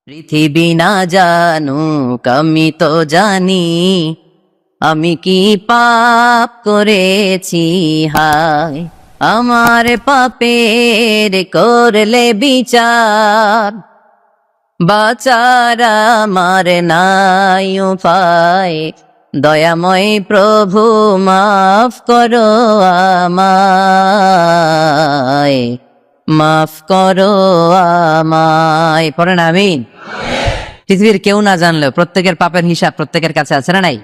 পৃথিবী না জানুক আমি তো জানি, আমি কি পাপ করেছি হায়। আমার পাপের করলে বিচার, বাঁচার আমার নাই উপায়। দয়াময় প্রভু মাফ করো আমায়, মাফ করো আমায়। পড়েন আমিন। পৃথিবীর কেউ না জানলেও প্রত্যেকের পাপের হিসাব প্রত্যেকের কাছে আছে না নাই?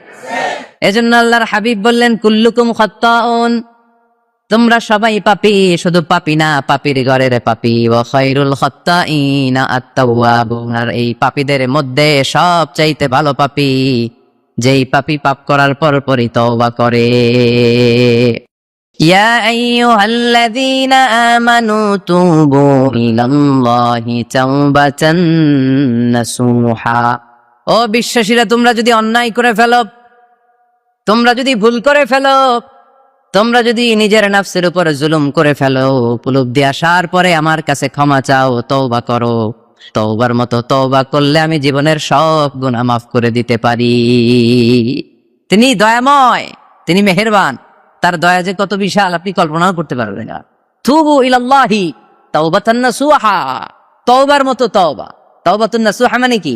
এজন্য আল্লাহর হাবিব বললেন কুল্লুকুম খাত্তাউন, তোমরা সবাই পাপী, শুধু পাপী না, পাপীর ঘরের পাপী। ওয়া খায়রুল খাত্তাইনা আত-তাওয়াবুন, আর এই পাপীদের মধ্যে সবচাইতে ভালো পাপী যেই পাপী পাপ করার পরপরই তওবা করে। ইয়া আইয়ুহাল্লাযীনা আমানু তুবু ইলাল্লাহি তাওবাতান নাসুহা। ও বিশ্বাসীরা, তোমরা যদি অন্যায় করে ফেলো, তোমরা যদি ভুল করে ফেলো, তোমরা যদি নিজের নফসের উপর জুলুম করে ফেলো, উপলব্ধি আসার পরে আমার কাছে ক্ষমা চাও, তওবা করো। তওবার মতো তওবা করলে আমি জীবনের সব গুনাহ মাফ করে দিতে পারি। তিনি দয়াময়, তিনি মেহেরবান, তার দয়া যে কত বিশাল আপনি কল্পনাও করতে পারবেন না। তুবু ইলাল্লাহি তাওবাতান নাসুহা, তওবার মতো তওবা। তাওবাতুন নাসুহা মানে কি?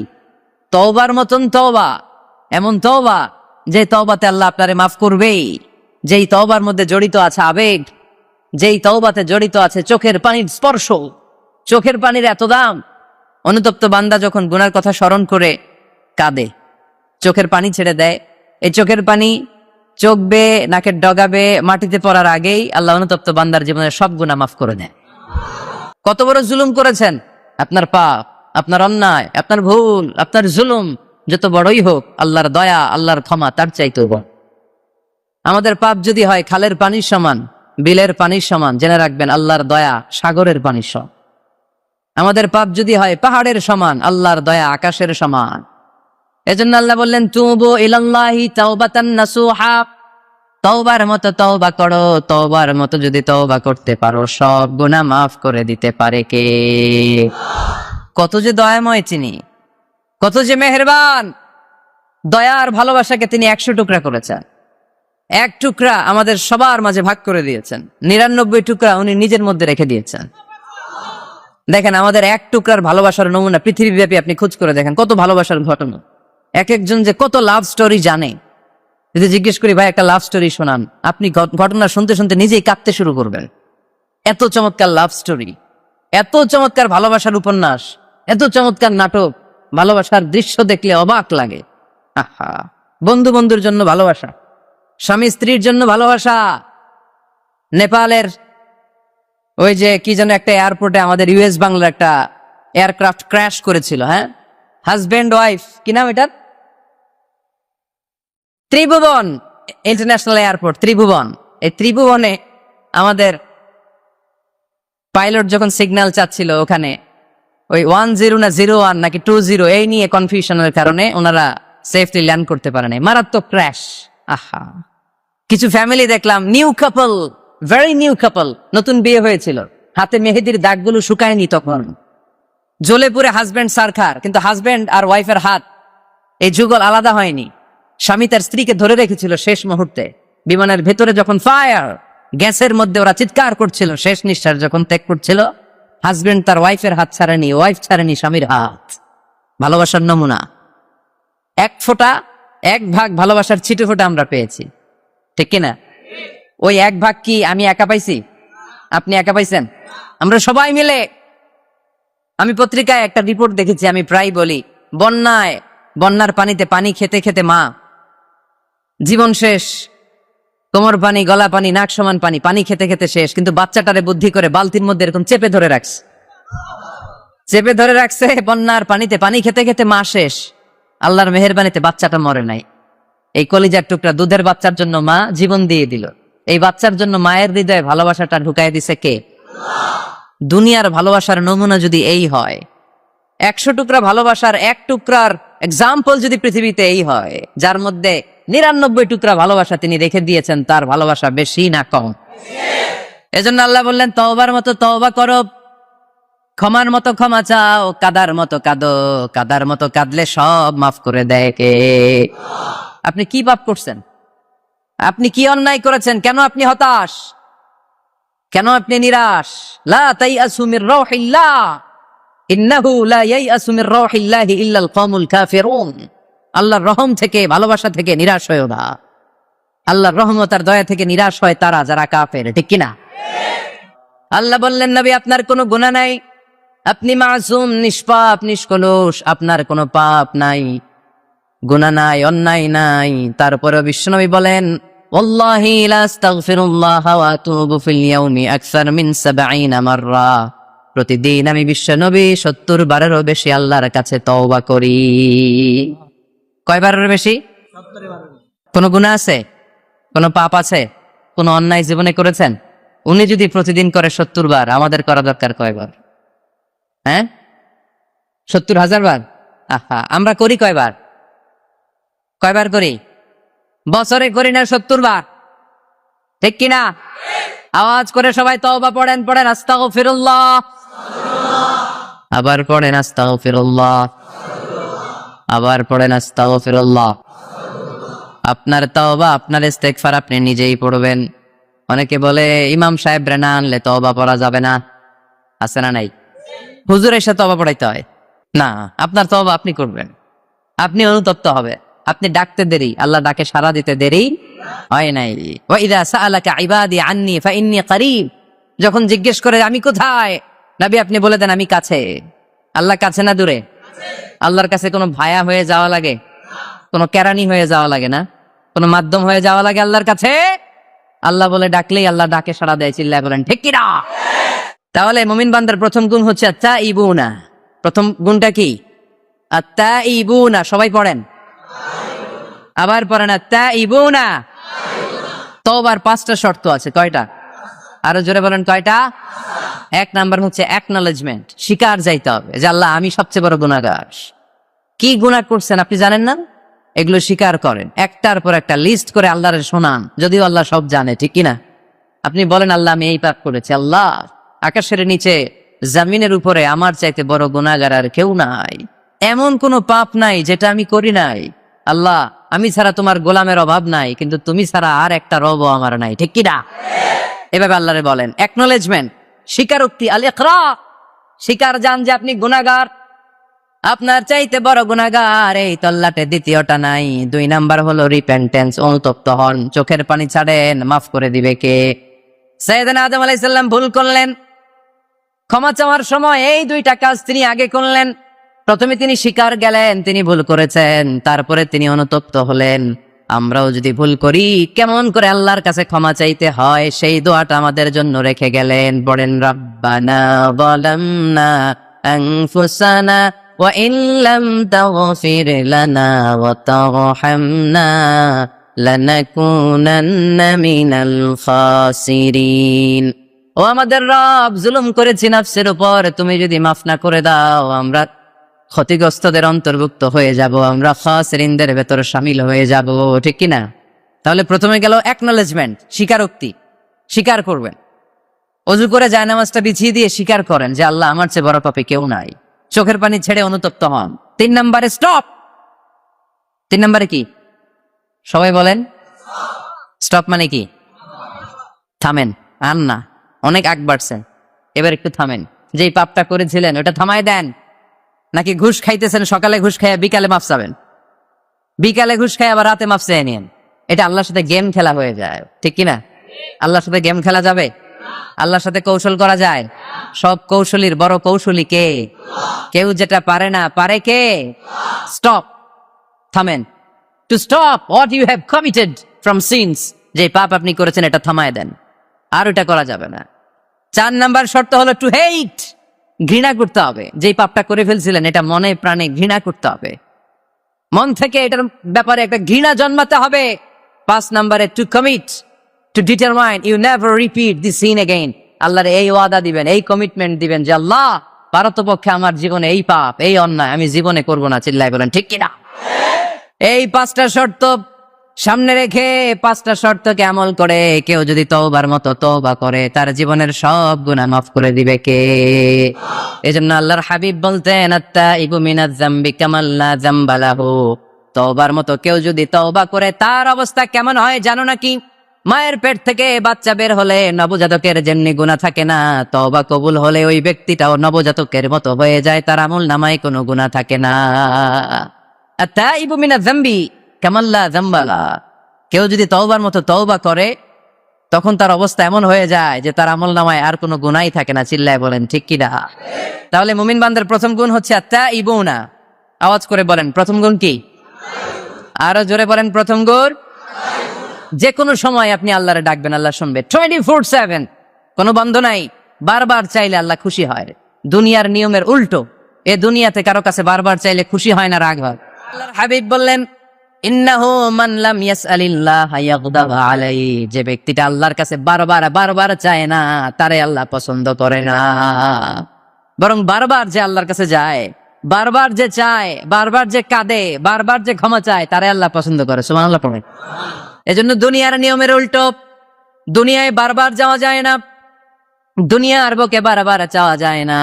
তওবার মতন তওবা, এমন তওবা যে তওবাতে আল্লাহ আপনারে মাফ করবেই, যেই তওবার মধ্যে জড়িত আছে আবেগ, যেই তওবাতে জড়িত আছে চোখের পানির স্পর্শ, চোখের পানির এত দাম। অনুতপ্ত বান্দা যখন গুনার কথা স্মরণ করে কাঁদে, চোখের পানি ছেড়ে দেয়, এই চোখের পানি চোখ বেয়ে নাকের ডগাবে মাটিতে পড়ার আগেই আল্লাহ অনুতপ্ত বান্দার জীবনের সব গুনাহ মাফ করে দেয়। কত বড় জুলুম করেছেন, আপনার পাপ, আপনার অন্যায়, আপনার ভুল, আপনার জুলুম যত বড়ই হোক, আল্লাহর দয়া, আল্লাহর ক্ষমা তার চাইতেও বড়। আমাদের পাপ যদি হয় খালের পানির সমান, বিলের পানির সমান, জেনে রাখবেন আল্লাহর দয়া সাগরের পানির সমান। আমাদের পাপ যদি হয় পাহাড়ের সমান, আল্লাহর দয়া আকাশের সমান। এজন্য আল্লাহ বললেন তুবু ইলাল্লাহি তাওবাতান নাসুহা, তওবার মতো তওবা করো। তওবার মতো যদি তওবা করতে পারো, সব গুনাহ মাফ করে দিতে পারে কে? কত যে দয়াময় তিনি, কত যে মেহেরবান। দয়ার ভালোবাসাকে তিনি 100 টুকরা করেছেন। এক টুকরা আমাদের সবার মাঝে ভাগ করে দিয়েছেন, 99 টুকরা উনি নিজের মধ্যে রেখে দিয়েছেন। দেখেন আমাদের এক টুকরার ভালোবাসার নমুনা পৃথিবীব্যাপী আপনি খোঁজ করে দেখেন, কত ভালোবাসার ঘটনা। এক একজন যে কত লাভ স্টোরি জানে। যদি জিজ্ঞেস করি ভাই একটা লাভ স্টোরি শোনান, আপনি ঘটনা শুনতে শুনতে নিজেই কাঁদতে শুরু করবেন। এত চমৎকার লাভ স্টোরি, এত চমৎকার ভালোবাসার উপন্যাস, এত চমৎকার নাটক, ভালোবাসার দৃশ্য দেখলে অবাক লাগে। আহা, বন্ধু বন্ধুর জন্য ভালোবাসা, স্বামী স্ত্রীর জন্য ভালোবাসা। নেপালের ওই যে কি যেন একটা এয়ারপোর্টে আমাদের ইউএস বাংলার একটা এয়ারক্রাফট ক্র্যাশ করেছিল, হ্যাঁ, হাজব্যান্ড ওয়াইফ, কি নাম এটার? ত্রিভুবন ইন্টারন্যাশনাল এয়ারপোর্ট, ত্রিভুবন। এই ত্রিভুবনে আমাদের পাইলট যখন সিগন্যাল চাচ্ছিল, ওখানে ওই 10 না 01 নাকি 20 এই নিয়ে কনফিউশনের কারণে ওনারা সেফলি ল্যান্ড করতে পারে নাই, মারাত্মক ক্র্যাশ। আহা, কিছু ফ্যামিলি দেখলাম, নিউ কাপল, ভেরি নিউ কাপল, নতুন বিয়ে হয়েছিল, হাতে মেহেদির দাগগুলো শুকায়নি তখন, জ্বলে পুরে হাজব্যান্ড সারখার, কিন্তু হাজব্যান্ড আর ওয়াইফের হাত এই যুগল আলাদা হয়নি। স্বামী তার স্ত্রীকে ধরে রেখেছিল শেষ মুহূর্তে। বিমানের ভেতরে যখন ফায়ার, গ্যাসের মধ্যে ওরা চিৎকার করছিল, শেষ নিঃশ্বাস যখন ত্যাগ করছিল, হাজব্যান্ড তার ওয়াইফের হাত ছাড়েনি, ওয়াইফ ছাড়েনি স্বামীর হাত। ভালোবাসার নমুনা। এক ফোঁটা, এক ভাগ ভালোবাসার ছিটে ফোঁটা আমরা পেয়েছি, ঠিক কিনা? ওই এক ভাগ কি আমি একা পাইছি? আপনি একা পাইছেন? আমরা সবাই মিলে। আমি পত্রিকায় একটা রিপোর্ট দেখেছি, আমি প্রায় বলি, বন্যার পানিতে পানি খেতে খেতে মা জীবন শেষ, কোমর পানি, গলা পানি, নাক সমান পানি, পানি খেতে খেতে শেষ, কিন্তু বাচ্চাটারে বুদ্ধি করে বালতির মধ্যে এরকম চেপে ধরে রাখছে। বন্যার পানিতে পানি খেতে খেতে মা শেষ, আল্লাহর মেহেরবানিতে বাচ্চাটা মরে নাই। এই কলিজার টুকরা দুধের বাচ্চার জন্য মা জীবন দিয়ে দিল। এই বাচ্চার জন্য মায়ের হৃদয়ে ভালোবাসাটা ঢুকাই দিছে কে? দুনিয়ার ভালোবাসার নমুনা যদি এই হয়, 100 টুকরা ভালোবাসার এক টুকরার এক্সাম্পল যদি পৃথিবীতে এই হয়, যার মধ্যে 99 টুকরা ভালোবাসা তিনি রেখে দিয়েছেন, তার ভালোবাসা বেশি না কম? এজন্য আল্লাহ বললেন তওবার মতো তওবা করো। ক্ষমার মতো ক্ষমা চাও, কাদার মতো কাঁদো, কাদার মতো কাঁদলে সব মাফ করে দেয় কে? আপনি কি পাপ করছেন? আপনি কি অন্যায় করেছেন? কেন আপনি হতাশ? কেন আপনি নিরাশ? লা তাইয়াসু মির রাউহিল্লাহ, ইন্নাহু লা ইয়াইয়াসু মির রাউহিল্লাহি ইল্লাল কওমুল কাফিরুন। আল্লাহর রহম থেকে, ভালোবাসা থেকে নিরাশ হয়ো না। আল্লাহর রহমত আর দয়া থেকে নিরাশ হয় তারা যারা কাফের, ঠিক কিনা? আল্লাহ বললেন, নবী আপনার কোনো গুনাহ নাই, আপনি মাসুম, নিষ্পাপ, নিষ্কলুষ, আপনার কোনো পাপ নাই, গুনাহ নাই, অন্যায় নাই। তারপরে বিশ্বনবী বলেন, ওয়াল্লাহি লা আস্তাগফিরুল্লাহ ওয়া আতুবু ফিল ইয়াউমি আকসার মিন ৭০ মাররা। প্রতিদিন আমি বিশ্বনবী ৭০ বারেরও বেশি আল্লাহর কাছে তওবা করি। কয়বারের বেশি? ৭০ বার। কোনো গুনাহ আছে? কোনো পাপ আছে? কোনো অন্যায় জীবনে করেছেন? উনি যদি প্রতিদিন করে ৭০ বার, আমাদের করা দরকার কয়বার? হ্যাঁ, ৭০,০০০ বার। আহা, আমরা করি কয়বার? কয়বার করি? বছরে করি না ৭০ বার, ঠিক কিনা? আওয়াজ করে সবাই তওবা পড়েন, পড়েন আস্তাগফিরুল্লাহ, আবার পড়েন আস্তাগফিরুল্লাহ, আবার পড়েন আস্তাগফিরুল্লাহ। আপনার তওবা, আপনার ইস্তেগফার আপনি নিজেই পড়বেন। অনেকে বলে ইমাম সাহেব না আনলে তওবা পড়া যাবে না, আছে না নাই? হুজুর এসে তওবা পড়াইতে হয় না, আপনার তওবা আপনি করবেন, আপনি অনুতপ্ত হবে। আপনি ডাকতে দেরি, আল্লাহ ডাকে সাড়া দিতে দেরি হয় নাই। ওয়া ইযা সাআলাকা ইবাদি আন্নী ফাইন্নী করিব, যখন জিজ্ঞেস করে আমি কোথায়, নবী আপনি বলে দেন আমি কাছে। আল্লাহ কাছে না দূরে? আল্লাহর কাছে কোনো ভায়া হয়ে যাওয়া লাগে? কোনো কেরানি হয়ে যাওয়া লাগে না? কোনো মাধ্যম হয়ে যাওয়া লাগে আল্লাহর কাছে? আল্লাহ বলে ডাকলেই আল্লাহ ডাকে সাড়া দেয়। চিল্লায় বলেন ঠিক কিনা? তাহলে মুমিন বান্দার প্রথম গুণ হচ্ছে আত্তাইবুনা। প্রথম গুণটা কি? আত্তাইবুনা। সবাই পড়েন, আবার পড়েন আত্তাইবুনা। তওবার 5টা শর্ত আছে। কয়টা? আরো জোরে বলেন কয়টা? 1 নাম্বার হচ্ছে অ্যাকনলেজমেন্ট, স্বীকার যাইতে হবে যে আল্লাহ আমি সবচেয়ে বড় গুনাহগার। কি গুনাহ করছেন আপনি জানেন না? এগুলো স্বীকার করেন, একটার পর একটা লিস্ট করে আল্লাহরে শোনান, যদিও আল্লাহ সব জানে, ঠিক কিনা? আপনি বলেন আল্লাহ আমি এই পাপ করেছি, আল্লাহ আকাশের নিচে জমিনের উপরে আমার চাইতে বড় গুনাহগার আর কেউ নাই, এমন কোনো পাপ নাই যেটা আমি করি নাই। আল্লাহ আমি ছাড়া তোমার গোলামের অভাব নাই, কিন্তু তুমি ছাড়া আর একটা রবও আমার নাই, ঠিক কিনা? এভাবে আল্লাহরে বলেন। অ্যাকনলেজমেন্ট, স্বীকারোক্তি, আল ইকরা, স্বীকার জান যে আপনি গুনাহগার, আপনার চাইতে বড় গুনাহগার এই তল্লাটে দ্বিতীয়টা নাই। 2 নাম্বার হলো রিপেন্টেন্স, অনুতপ্ত হন, চোখের পানি ছাড়েন, মাফ করে দিবে কে? সাইয়েদনা আদম আলাইহিস সালাম ভুল করলেন, ক্ষমা চাওয়ার সময় এই 2টা কাজ তিনি আগে করলেন। প্রথমে তিনি স্বীকার গেলেন তিনি ভুল করেছেন, তারপরে তিনি অনুতপ্ত হলেন। আমরাও যদি ভুল করি কেমন করে আল্লাহর কাছে ক্ষমা চাইতে হয় সেই দোয়াটা আমাদের জন্য রেখে গেলেন। পড়েন রব্বানা যালামনা আনফুসানা ওয়া ইন লাম তাগফির লানা ওয়া তারহামনা লানাকুনান্না মিনাল খাসিরিন। ও আমাদের রব, জুলুম করেছি নাফসের উপর, তুমি যদি মাফ না করে দাও আমরা ক্ষতিগ্রস্তদের অন্তর্ভুক্ত হয়ে যাব, আমরা খাসিরিনদের ভেতর শামিল হয়ে যাব, ঠিক কিনা? তাহলে প্রথমে গেল অ্যাকনলেজমেন্ট, স্বীকারোক্তি, স্বীকার করবেন। ওযু করে জায়নামাজটা বিছিয়ে দিয়ে স্বীকার করেন যে আল্লাহ আমার চেয়ে বড় পাপী কেউ নাই, চোখের পানি ছেড়ে অনুতপ্ত হন। 3 নম্বরে স্টপ। 3 নম্বরে কি? সবাই বলেন স্টপ মানে কি? থামেন। আর না, অনেক আগ বাড়ছেন, এবার একটু থামেন। যেই পাপটা করেছিলেন ওটা থামায় দেন। নাকি ঘুষ খাইতেছেন, সকালে ঘুষ খাইয়া বিকালে মাফ চাবেন, বিকালে ঘুষ খাই আবার রাতে মাফ চেয়ে নিন। এটা আল্লাহর সাথে গেম খেলা হয়ে যায়, ঠিক কিনা? আল্লাহর সাথে গেম খেলা যাবে? আল্লাহর সাথে কৌশল করা যায়? সব কৌশলীর বড় কৌশলী কে? কেউ যেটা পারে না, পারে কে? স্টপ, থামেন। To stop what you have committed from sins, যে পাপ আপনি করেছেন এটা থামায় দেন, আর ওটা করা যাবে না। 4 নাম্বার শর্ত হলো টু হেট, ঘৃণা করতে হবে। যেই পাপটা করে ফেলছিলেন এটা মনে প্রাণে ঘৃণা করতে হবে, মন থেকে এটার ব্যাপারে একটা ঘৃণা জন্মাতে হবে। 5 নাম্বারে to commit, to determine you never repeat this sin again. আল্লাহর এই ওয়াদা দিবেন, এই কমিটমেন্ট দিবেন যে আল্লাহ পারতপক্ষে আমার জীবনে এই পাপ, এই অন্যায় আমি জীবনে করব না। চিল্লায় বলেন ঠিক কিনা? এই 5টা শর্ত সামনে রেখে 5টা শর্তকে আমল করে কেউ যদি তওবার মতো তওবা করে তার জীবনের সব গুনাহ মাফ করে দিবে কে? এজন্য আল্লাহর হাবিব বলতেন আত্তাইবু মিনাজ যামবি কামান লা যামবা লাহু। তওবার মতো কেউ যদি তওবা করে তার অবস্থা কেমন হয় জানো নাকি? মায়ের পেট থেকে বাচ্চা বের হলে নবজাতকের যেমনি গুনাহ থাকে না, তওবা কবুল হলে ওই ব্যক্তিটাও নবজাতকের মতো হয়ে যায়, তার আমল নামায় কোনো গুনাহ থাকে না। আত্তাইবু মিনাজ যামবি কামান লা যামবা লাহু। কেউ যদি তওবার মতো তওবা করে তখন তার অবস্থা এমন হয়ে যায় যে তার আমল নামায় আর কোনো গুনাহই থাকে না। চিল্লায় বলেন ঠিক কি না? তাহলে মুমিন বান্দার প্রথম গুণ হচ্ছে আত্তাইবুনা। আওয়াজ করে বলেন প্রথম গুণ কি? আরো জোরে বলেন প্রথম গুণ। যে কোনো সময় আপনি আল্লাহরে ডাকবেন, আল্লাহ শুনবে 24/7, কোনো বন্ধ নাই। বারবার চাইলে আল্লাহ খুশি হয়। দুনিয়ার নিয়মের উল্টো, এ দুনিয়াতে কারো কাছে বারবার চাইলে খুশি হয় না, রাগ হয়। আল্লাহর হাবিব বললেন ইন্নাহু মান লাম ইয়াসআলিল্লাহ ইয়াগদাব আলাইহি। যে ব্যক্তিটা আল্লাহর কাছে বারবার চায় না তারে আল্লাহ পছন্দ করে না, বরং বারবার যে আল্লাহর কাছে যায়, বারবার যে চায়, বারবার যে কাঁদে, বারবার যে ক্ষমা চায় তারে আল্লাহ পছন্দ করে। সুবহানাল্লাহ পড়ে। এজন্য দুনিয়ার নিয়মের উল্টো, দুনিয়ায় বারবার যাওয়া যায় না, দুনিয়ার বুকে বারবার চাওয়া যায় না,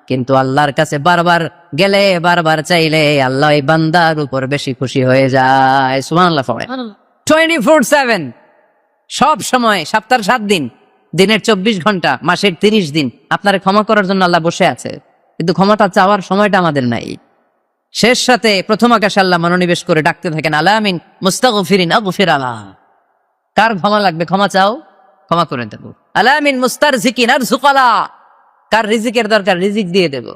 কিন্তু আল্লাহর কাছে বারবার গেলে, বারবার চাইলে আল্লাহ এই বান্দার উপর বেশি খুশি হয়ে যায়। সুবহানাল্লাহ পড়ে। 24/7, সব সময়, সপ্তাহের 7 দিন, দিনের 24 ঘন্টা, মাসের 30 দিন আপনার ক্ষমা করার জন্য আল্লাহ বসে আছে, কিন্তু ক্ষমাটা চাওয়ার সময়টা আমাদের নাই। শেষ সাথে প্রথম আকাশে আল্লাহ মনোনিবেশ করে ডাকতে থাকেন আলামিন মুস্তাগফিরিন আগফির আলাহ। কার ক্ষমা লাগবে ক্ষমা চাও, ক্ষমা করে দেব। আলামিন মুস্তারজিকিন আরজুকালা। কার রিজিকের দরকার রিজিক দিয়ে দেব।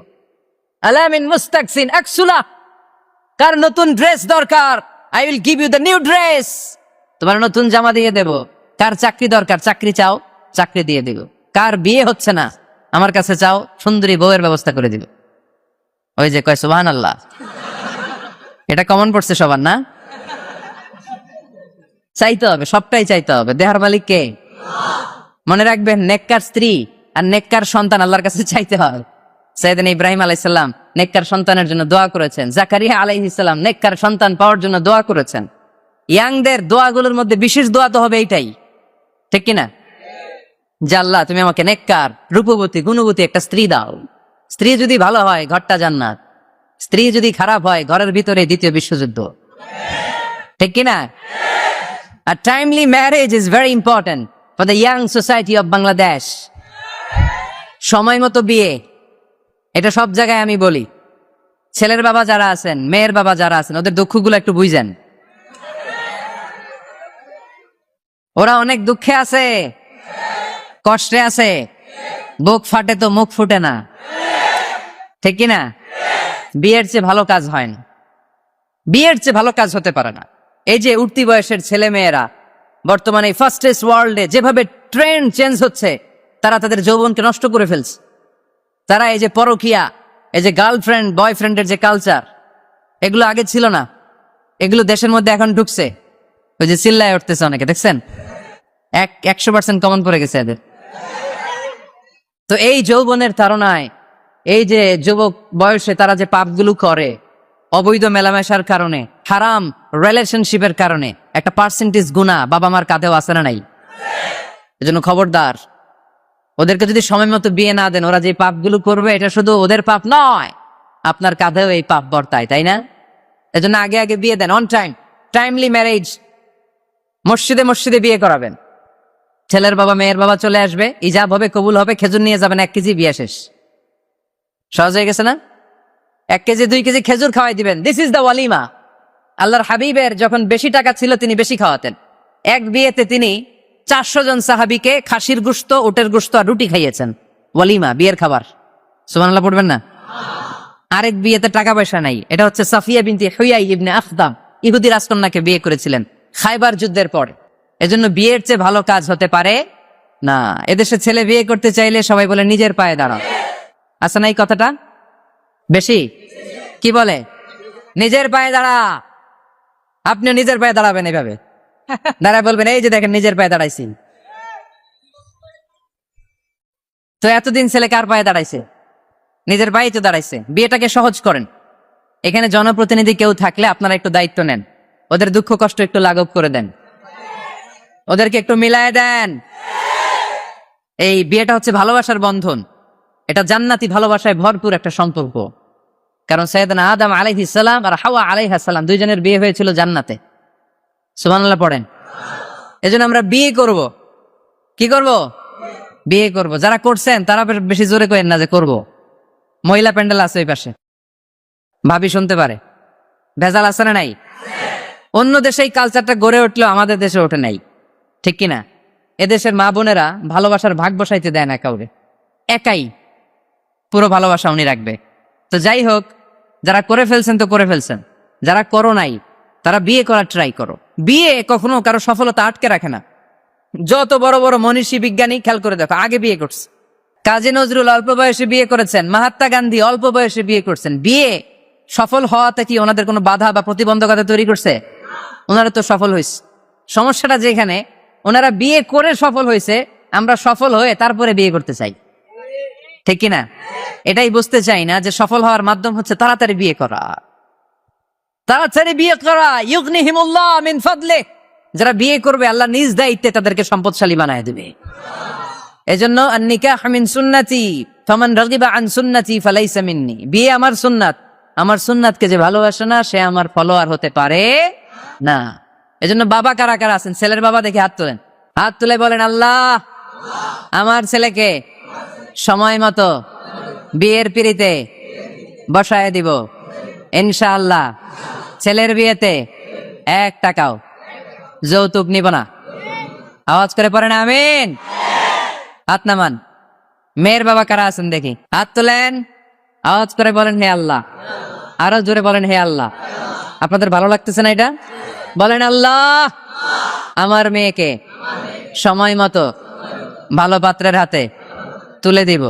আলামিন মুস্তাকসিন আকসুলা। কার নতুন ড্রেস দরকার, I will give you the new dress. তোমার নতুন জামা দিয়ে দেব। কার চাকরি দরকার, চাকরি চাও, চাকরি দিয়ে দেব। কার বিয়ে হচ্ছে না, আমার কাছে চাও, সুন্দরী বউয়ের ব্যবস্থা করে দিব। ওই যে কয় সুবহানাল্লাহ, এটা কমন পড়ছে সবার না? চাইতে হবে, সবটাই চাইতে হবে। দেহার মালিক কে? মনে রাখবেন, নেককার স্ত্রী আর নেককার সন্তান আল্লাহর কাছে চাইতে হয়। সাইয়েদনা ইব্রাহিম আলাইহিস সালাম নেককার সন্তানের জন্য দোয়া করেছেন। জাকারিয়া আলাইহিস সালাম নেককার সন্তান পাওয়ার জন্য দোয়া করেছেন। ইয়াংদের দোয়াগুলোর মধ্যে বিশেষ দোয়া তো হবে এইটাই, ঠিক কিনা? যে আল্লাহ তুমি আমাকে নেককার, রূপবতী, গুণবতী একটা স্ত্রী দাও। স্ত্রী যদি ভালো হয় ঘরটা জান্নাত, স্ত্রী যদি খারাপ হয় ঘরের ভিতরে দ্বিতীয় বিশ্বযুদ্ধ, ঠিক কিনা? A timely marriage is very important for the young society of Bangladesh. সময় মতো বিয়ে, এটা সব জায়গায় আমি বলি। ছেলের বাবা যারা আছেন, মেয়ের বাবা যারা আছেন, ওদের দুঃখগুলো একটু বুঝেন। ওরা অনেক দুঃখে আছে, কষ্টে আছে, বুক ফাটে তো মুখ ফুটে না, ঠিক কিনা? বিয়ের চেয়ে ভালো কাজ হয় না, বিয়ের চেয়ে ভালো কাজ হতে পারে না। এই যে উঠতি বয়সের ছেলে মেয়েরা বর্তমানে ফাস্টেস্ট ওয়ার্ল্ডে যেভাবে ট্রেন্ড চেঞ্জ হচ্ছে, তারা তাদের যৌবনকে নষ্ট করে ফেলছে। তারা এই যে পরকিয়া, এই যে গার্লফ্রেন্ড বয়ফ্রেন্ডের যে কালচার, এগুলো আগে ছিল না, এগুলো দেশের মধ্যে এখন ঢুকছে। ওই যে চিল্লায় উঠতেছে অনেকে, দেখছেন? 100% কমন পড়ে গেছে এদের। তো এই যৌবনের তাড়নায়, এই যে যুবক বয়সে তারা যে পাপগুলো করে, অবৈধ মেলামেশার কারণে, হারাম রিলেশনশিপের কারণে একটা পার্সেন্টেজ গুনাহ বাবা মার কাঁধেও আছে না নাই? এজন্য খবরদার, ওদেরকে যদি সময় মতো বিয়ে না দেন, ওরা যে পাপগুলো করবে এটা শুধু ওদের পাপ নয়, আপনার কাঁধেও এই পাপ বর্তায়, তাই না? এজন্য আগে আগে বিয়ে দেন, অন টাইম, টাইমলি ম্যারেজ। মসজিদে মসজিদে বিয়ে করাবেন। ছেলের বাবা মেয়ের বাবা চলে আসবে, ইজাব হবে, কবুল হবে, খেজুর নিয়ে যাবেন, 1 কেজি, বিয়ে শেষ। সহজ হয়ে গেছে না? 1 কেজি 2 কেজি খেজুর খাওয়াই দিবেন। This is the walima. আল্লাহর হাবিবের যখন বেশি টাকা ছিল তিনি বেশি খাওয়াতেন। এক বিয়েতে তিনি 400 জন সাহাবীকে খাসির গোশত, উটের গোশত আর রুটি খাইয়েছেন। ওয়ালিমা, বিয়ের খাবার। সুবহানাল্লাহ পড়বেন না? আরেক বিয়েতে টাকা পয়সা নাই। এটা হচ্ছে সাফিয়া বিনতে হুয়াই ইবনে আখদাম, ইহুদি রাজকন্যাকে বিয়ে করেছিলেন খায়বার যুদ্ধের পর। এজন্য বিয়ের চেয়ে ভালো কাজ হতে পারে না। এদেশে ছেলে বিয়ে করতে চাইলে সবাই বলে নিজের পায়ে দাঁড়াও। আছে না এই কথাটা? বেশি কি বলে? নিজের পায়ে দাঁড়া। আপনিও নিজের পায়ে দাঁড়াবেন, এভাবে দাঁড়ায় বলবেন এই যে দেখেন নিজের পায়ে দাঁড়াইছি। তো এতদিন ছেলে কার পায়ে দাঁড়াইছে? নিজের পায়ে তো দাঁড়াইছে। বিয়েটাকে সহজ করেন। এখানে জনপ্রতিনিধি কেউ থাকলে আপনারা একটু দায়িত্ব নেন। ওদের দুঃখ কষ্ট একটু লাঘব করে দেন, ওদেরকে একটু মিলায় দেন। এই বিয়েটা হচ্ছে ভালোবাসার বন্ধন, এটা জান্নাতি ভালোবাসায় ভরপুর একটা সম্পর্ক। কারণ সাইয়েদনা আদম আলাইহিস সালাম আর হাওয়া আলাইহিস সালাম দুইজনের বিয়ে হয়েছিল জান্নাতে। সুবহানাল্লাহ পড়েন। এজন্য আমরা বিয়ে করব। কি করব? বিয়ে করব। যারা করছেন তারা বেশি জোরে করেন না যে করব। মহিলা প্যান্ডেল আছে ওই পাশে, ভাবি শুনতে পারে। ভেজাল আছে না নাই? অন্য দেশে এই কালচারটা গড়ে উঠলেও আমাদের দেশে ওঠে নাই, ঠিক কিনা? এদেশের মা বোনেরা ভালোবাসার ভাগ বসাইতে দেয় না কাউরে, একাই পুরো ভালোবাসা উনি রাখবে। তো যাই হোক, যারা করে ফেলছেন তো করে ফেলছেন, যারা করো নাই তারা বিয়ে করার ট্রাই করো। বিয়ে কখনো কারো সফলতা আটকে রাখে না। যত বড় বড় মনীষী বিজ্ঞানী খেয়াল করে দেখো, আগে বিয়ে করছে। কাজী নজরুল অল্প বয়সে বিয়ে করেছেন, মহাত্মা গান্ধী অল্প বয়সে বিয়ে করছেন। বিয়ে সফল হওয়াতে কি ওনাদের কোনো বাধা বা প্রতিবন্ধকতা তৈরি করছে? ওনারা তো সফল হয়েছে। সমস্যাটা যেখানে ওনারা বিয়ে করে সফল হয়েছে, আমরা সফল হয়ে তারপরে বিয়ে করতে চাই, ঠিক কিনা? এটাই বুঝতে চাই না যে সফল হওয়ার মাধ্যম হচ্ছে তাড়াতাড়ি বিয়ে করা। তাড়াতাড়ি বিয়ে করা, ইউগনিহিমুল্লাহ মিন ফাদলিহি। যারা বিয়ে করবে আল্লাহ নিজ দায়িত্বে তাদেরকে সম্পদশালী বানায় দেবে। এজন্য আন-নিকাহ মিন সুন্নতি ফামান রাগিবা আন সুন্নতি ফালাইসা মিন্নি। বিয়ে আমার সুন্নাত, আমার সুন্নাতকে যে ভালোবাসে না সে আমার ফলোয়ার হতে পারে না। এজন্য বাবা কারা কারা আছেন, ছেলের বাবা দেখে হাত তোলেন। হাত তুলে বলেন, আল্লাহ আমার ছেলেকে সময় মতো বিয়ের পিড়িতে বসায় দিব ইনশাআল্লাহ। ছেলের বিয়েতে 1 টাকাও যৌতুক নিব না। আওয়াজ করে পড়েন আমিন। হাত নামান। মেয়ের বাবা কারা আছেন দেখি, হাত তোলেন। আওয়াজ করে বলেন হে আল্লাহ। আরো জোরে বলেন হে আল্লাহ। আপনাদের ভালো লাগতেছে না এটা? বলেন, আল্লাহ আমার মেয়েকে সময় মতো ভালো পাত্রের হাতে তুলে দিব,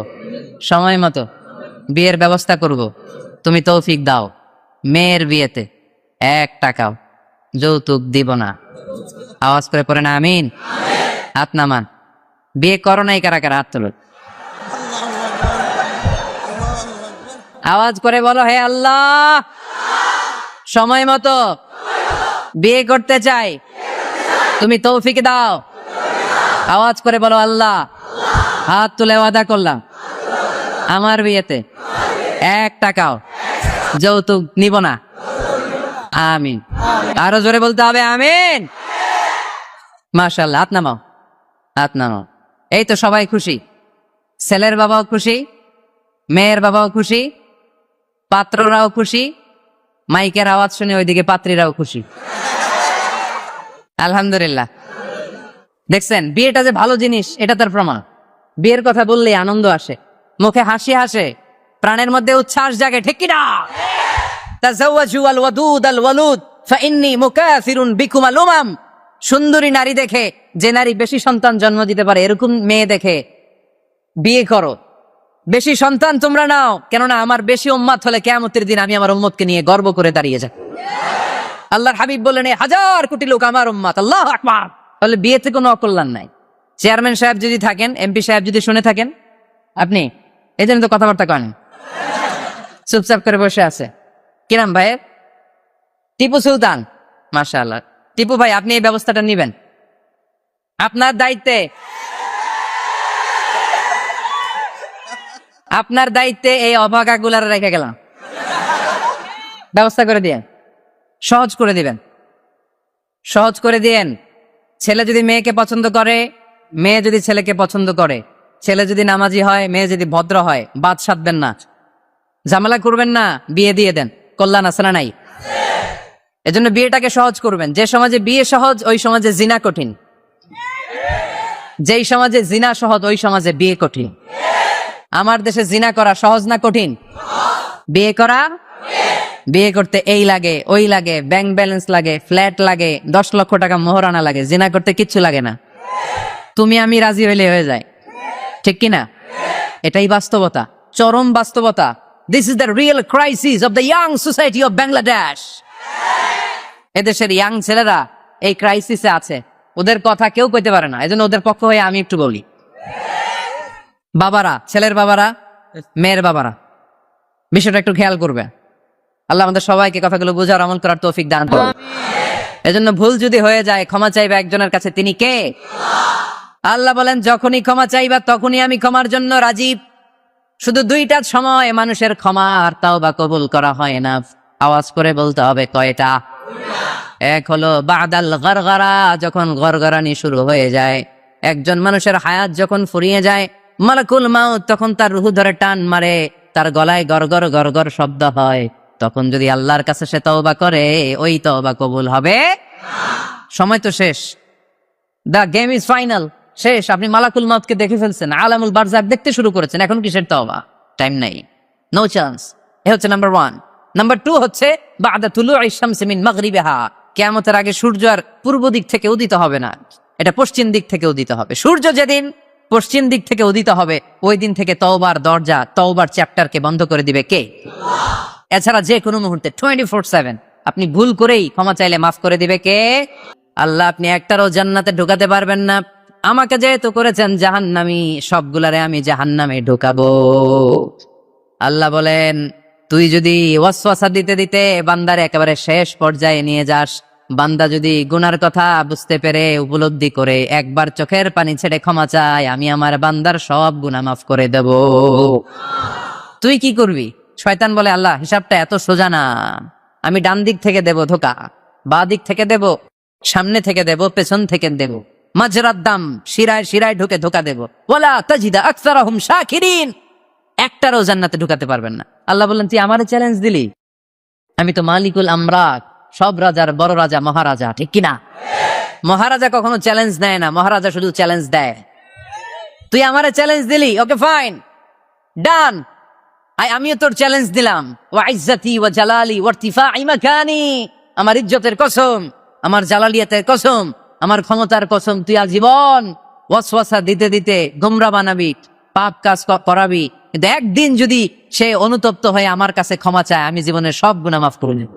সময় মতো বিয়ের ব্যবস্থা করব, তুমি তৌফিক দাও। মেয়ের বিয়েতে 1 টাকাও যৌতুক দিব না। আওয়াজ করে পড়েন আমিন। হাত নামান। বিয়ে করো নাই কারা কারা? হাত তুলো। আওয়াজ করে বলো, হে আল্লাহ সময় মতো বিয়ে করতে চাই, তুমি তৌফিক দাও। আওয়াজ করে বলো, আল্লাহ হাত তুলে ওয়াদা করলাম আমার বিয়েতে 1 টাকাও যৌতুক নিব না। আমিন। আরো জোরে বলতে হবে আমিন। মাশাআল্লাহ। হাত নামাও, হাত নামাও। এই তো সবাই খুশি, ছেলের বাবাও খুশি, মেয়ের বাবাও খুশি, পাত্ররাও খুশি, মাইকের আওয়াজ শুনে ওইদিকে পাত্রীরাও খুশি। আলহামদুলিল্লাহ। দেখছেন বিয়েটা যে ভালো জিনিস, এটা তার প্রমাণ। বিয়ের কথা বললেই আনন্দ আসে, মুখে হাসি আসে, প্রাণের মধ্যে উচ্ছ্বাস জাগে, ঠিক কিনা? তাযাওয়াজু আল ওয়াদুদ আল ওয়ালুদ ফাইন্নী মুকাসিরুন বিকুম আল উমাম। সুন্দরী নারী দেখে, যে নারী বেশি সন্তান জন্ম দিতে পারে, এরকম মেয়ে দেখে বিয়ে করো। বেশি সন্তান তোমরা নাও, কেননা আমার বেশি উম্মত হলে কিয়ামতের দিন আমি আমার উম্মতকে নিয়ে গর্ব করে দাঁড়িয়ে যাই। আল্লাহর হাবিব বললেন, 1000 কোটি লোক আমার উম্মত। আল্লাহু আকবার। তাহলে বিয়েতে কোনো অকল্যাণ নাই। চেয়ারম্যান সাহেব যদি থাকেন, এমপি সাহেব যদি শুনে থাকেন, আপনি এই জন্য তো কথাবার্তা করেন, চুপচাপ করে বসে আছে। কি নাম ভাইয়ের? টিপু সুলতান। মাশাআল্লাহ। টিপু ভাই, আপনি এই ব্যবস্থাটা নিবেন, আপনার দায়িত্বে। আপনার দায়িত্বে এই অভাগাগুলার রেখে গেলাম, ব্যবস্থা করে দিয়েন, সহজ করে দিবেন, সহজ করে দিয়েন। ছেলে যদি মেয়েকে পছন্দ করে, মেয়ে যদি ছেলেকে পছন্দ করে, ছেলে যদি নামাজি হয়, মেয়ে যদি ভদ্র হয়, বাদ সাধবেন না, ঝামেলা করবেন না, বিয়ে দিয়ে দেন। কল্যাণ আছে না নাই? এজন্য বিয়েটাকে সহজ করবেন। যে সমাজে বিয়ে সহজ, ওই সমাজে জিনা কঠিন। যেই সমাজে জিনা সহজ, ওই সমাজে বিয়ে কঠিন। আমার দেশে জিনা করা সহজ না কঠিন? বিয়ে করা, বিয়ে করতে এই লাগে ওই লাগে, ব্যাংক ব্যালেন্স লাগে, ফ্ল্যাট লাগে, 10 লক্ষ টাকা মোহরানা লাগে। জিনা করতে কিচ্ছু লাগে না, তুমি আমি রাজি হইলে হয়ে যায়, ঠিক কিনা? এটাই বাস্তবতা, চরম বাস্তবতা। This is the real crisis of the young society of Bangladesh. এদেশের ইয়াং ছেলেরা এই ক্রাইসিসে আছে, ওদের কথা কেউ কইতে পারে না। এজন্য ওদের পক্ষ হয়ে আমি একটু বলি। বাবারা, ছেলের বাবারা, মেয়ের বাবারা, বিষয়টা একটু খেয়াল করবে। আল্লাহ আমাদের সবাইকে কথাগুলো বোঝার, আমল করার তৌফিক দান করুন। এজন্য ভুল যদি হয়ে যায় ক্ষমা চাইবে একজনের কাছে, তিনি কে? আল্লাহ বলেন যখনই ক্ষমা চাইবা তখনই আমি ক্ষমার জন্য রাজি। শুধু দুইটা সময় মানুষের ক্ষমা আর তাওবা কবুল করা হয় না, আওয়াজ করে বলতে হবে কয়টা? এক হলো বাদাল গরগরা, যখন গরগরানি শুরু হয়ে যায়, একজন মানুষের হায়াত যখন ফুরিয়ে যায়, মালাকুল মাউত তখন তার রূহ ধরে টান মারে, তার গলায় গরগর গরগর শব্দ হয়, তখন যদি আল্লাহর কাছে সে তওবা করে, ওই তওবা কবুল হবে? সময় তো শেষ, দা গেম ইজ ফাইনাল, শেষ। আপনি মালাকুল মাউতকে দেখে ফেলছেন, আলামুল বারজাক দেখতে শুরু করেছেন, এখন কিসের তওবা? টাইম নাই, নো চান্স। এ হচ্ছে নাম্বার 1। নাম্বার 2 হচ্ছে বাদা তুলুই শামসি মিন মাগরিবিহা, কিয়ামতের আগে সূর্য আর পূর্ব দিক থেকে উদিত হবে না, এটা পশ্চিম দিক থেকে উদিত হবে। সূর্য যেদিন পশ্চিম দিক থেকে উদিত হবে, ওই দিন থেকে তওবার দরজা, তওবার চ্যাপ্টারকে বন্ধ করে দিবে কে? এছাড়া যে কোনো মুহূর্তে 24/7 আপনি ভুল করেই ক্ষমা চাইলে মাফ করে দিবে কে? আল্লাহ। আপনি একটারও জান্নাতে ঢোকাতে পারবেন না, আমাকে যেহেতু করেছেন জাহান্নামী, সবগুলারে আমি জাহান্নামে ঢোকাবো। আল্লাহ বলেন তুই যদি ওয়াসওয়াসা দিতে দিতে বান্দারে একেবারে শেষ পর্যায়ে নিয়ে যাস, বান্দা যদি গুনার কথা বুঝতে পেরে উপলব্ধি করে একবার চোখের পানি ছেড়ে ক্ষমা চায়, আমি আমার বান্দার সব গুনাহ মাফ করে দেব। তুই কি করবি? শয়তান বলে আল্লাহ হিসাবটা এত সোজা না, আমি ডান দিক থেকে দেব ধোকা, বাঁ দিক থেকে দেব, সামনে থেকে দেব, পেছন থেকে দেব, মাজরাদ দাম, শিরায় শিরায় ঢুকে ধোকা দেব। ওয়ালা তাজিদা আকসারাহুম শাকিরিন, একটারও জান্নাতে ঢুকাতে পারবেন না। আল্লাহ বললেন তুই আমারে চ্যালেঞ্জ দিলি, আমি তো মালিকুল আমরাক, সব রাজার বড় রাজা, মহারাজা, ঠিক কিনা? মহারাজা কখনো চ্যালেঞ্জ নেয় না, মহারাজা শুধু চ্যালেঞ্জ দেয়। তুই আমারে চ্যালেঞ্জ দিলি, ওকে ফাইন, ডান, আমিও তোর চ্যালেঞ্জ দিলাম। ওয়া ইজ্জতি ওয়া জালালি ওয়া ইরতিফাই মাকানি, আমার ইজ্জতের কসম, আমার জালালিয়াতের কসম, আমার ক্ষমতার কসম, তুই আজীবন ওয়াসওয়াসা দিতে দিতে গোমরা বানাবি, পাপ কাজ করাবি, কিন্তু একদিন যদি সে অনুতপ্ত হয়ে আমার কাছে ক্ষমা চায়, আমি জীবনের সব গুনাহ মাফ করে দেব।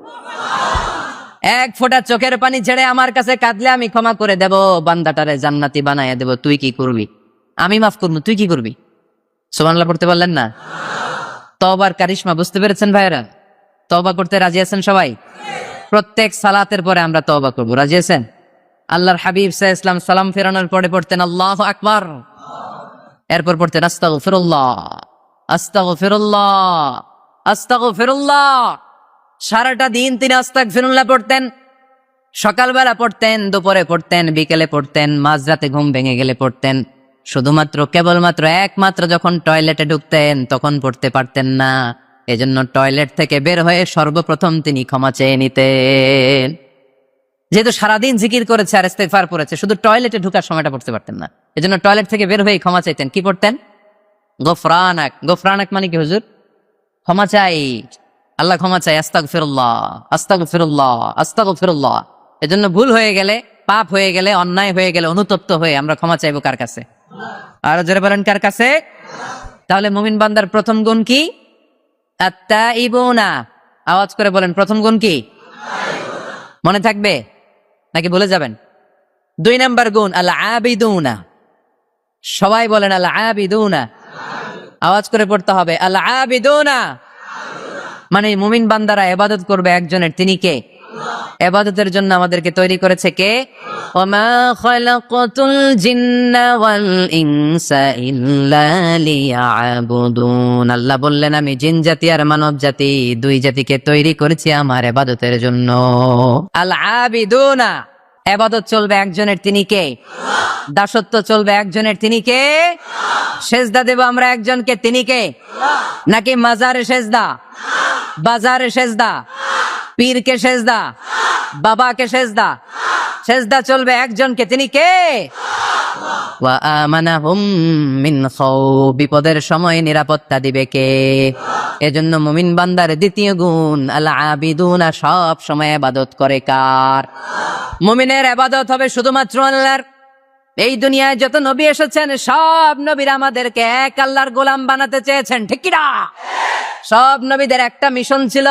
এক ফোঁটা চোখের পানি ছেড়ে আমার কাছে কাঁদলে আমি ক্ষমা করে দেব, বান্দাটারে জান্নাতি বানাইয়া দেব। তুই কি করবি? আমি মাফ করবো, তুই কি করবি? সুবহানাল্লাহ পড়তে পারলেন না? তওবার কারিশমা বুঝতে পেরেছেন ভাইরা? তওবা করতে রাজি আছেন সবাই? প্রত্যেক সালাতের পরে আমরা তওবা করব, রাজি আছেন? আল্লাহর হাবিব সাল্লাল্লাহু আলাইহি ওয়াসাল্লাম সালাম ফেরানোর পরে পড়তেন আল্লাহু আকবার, এরপর পড়তেন আস্তাগফিরুল্লাহ, আস্তাগফিরুল্লাহ, আস্তাগফিরুল্লাহ। সারাটা দিন তিনি আস্তাগফিরুল্লাহ পড়তেন। সকালবেলা পড়তেন, দুপুরে পড়তেন, বিকেলে পড়তেন, মাঝরাতে ঘুম ভেঙে গেলে পড়তেন। শুধুমাত্র কেবলমাত্র একমাত্র যখন টয়লেটে ঢুকতেন তখন পড়তে পারতেন না, এজন্য টয়লেট থেকে বের হয়ে সর্বপ্রথম তিনি ক্ষমা চেয়ে নিতেন। যেহেতু সারাদিন জিকির করেছে আর ইস্তেগফার পড়েছে, শুধু টয়লেটে ঢুকার সময়টা পড়তে পারতেন না, এজন্য টয়লেট থেকে বের হয়ে ক্ষমা চাইতেন। কি পড়তেন? গফরানাক। গফরানাক মানে কি হুজুর? ক্ষমা চাই, আল্লাহ ক্ষমা চাই, আস্তাগফিরুল্লাহ, আস্তাগফিরুল্লাহ, আস্তাগফিরুল্লাহ। এজন্য ভুল হয়ে গেলে, পাপ হয়ে গেলে, অন্যায় হয়ে গেলে, অনুতপ্ত হয়ে আমরা ক্ষমা চাইবো কার কাছে? আর জোরে বলেন কার কাছে? তাহলে মুমিন বান্দার প্রথম গুণ কি? আত্তাইবুনা। আওয়াজ করে বলেন প্রথম গুণ কি? মনে থাকবে নাকি ভুলে যাবেন? 2 নাম্বার গুণ আল আবিদুনা। সবাই বলেন আল আবিদুনা, আওয়াজ করে পড়তে হবে আল আবিদুনা। মানে মুমিন বান্দারা ইবাদত করবে একজনের, তিনি কে? ইবাদতের জন্য আমাদেরকে তৈরি করেছে কে? ওমা খালাকাতুল জিন্না ওয়াল ইনসা ইল্লা লিয়াবুদুন। আল্লাহ বললেন আমি জিন জাতি আর মানব জাতি, দুই জাতিকে তৈরি করেছি আমার ইবাদতের জন্য। আল আবিদুনা, ইবাদত চলবে একজনের, তিনি কে? দাসত্ব চলবে একজনের, তিনি কে? সেজদা দেব আমরা একজনকে, তিনি কে? নাকি মাজারে সেজদা, বাজারে সেজদা, পীরকে সেজদা, বাবাকে সেজদা? সেজদা চলবে একজনকে, তিনি কে? ওয়া আমানাহুম মিন খাউফ, বিপদের সময় নিরাপত্তা দিবে কে? এজন্য মুমিন বান্দার দ্বিতীয় গুণ আল আবিদুনা, সব সময় ইবাদত করে কার? মুমিনের ইবাদত হবে শুধুমাত্র আল্লাহর। এই দুনিয়ায় যত নবী এসেছেন সব নবীরা আমাদেরকে এক আল্লাহর গোলাম বানাতে চেয়েছেন, ঠিক কি না? সব নবীদের একটা মিশন ছিল,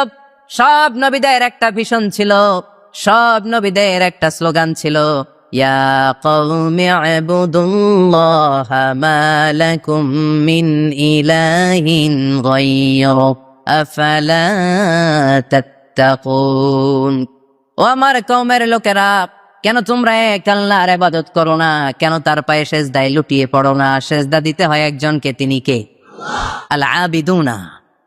সব নবীদের একটা ভিশন ছিল, সব নবীদের একটা স্লোগান ছিল, ইয়া কওমি ইবুদুল্লাহা মা লাকুম মিন ইলাহিন গায়রু আফালা তাত্তাকুন। ও আমার কওমের লোকেরা, কেন তোমরা এক আল্লাহর ইবাদত করো না? কেন তার পায়ে সেজদায় লুটিয়ে পড়ো না? সেজদা দিতে হয় একজনকে, তিনি কে? আল আবিদুনা।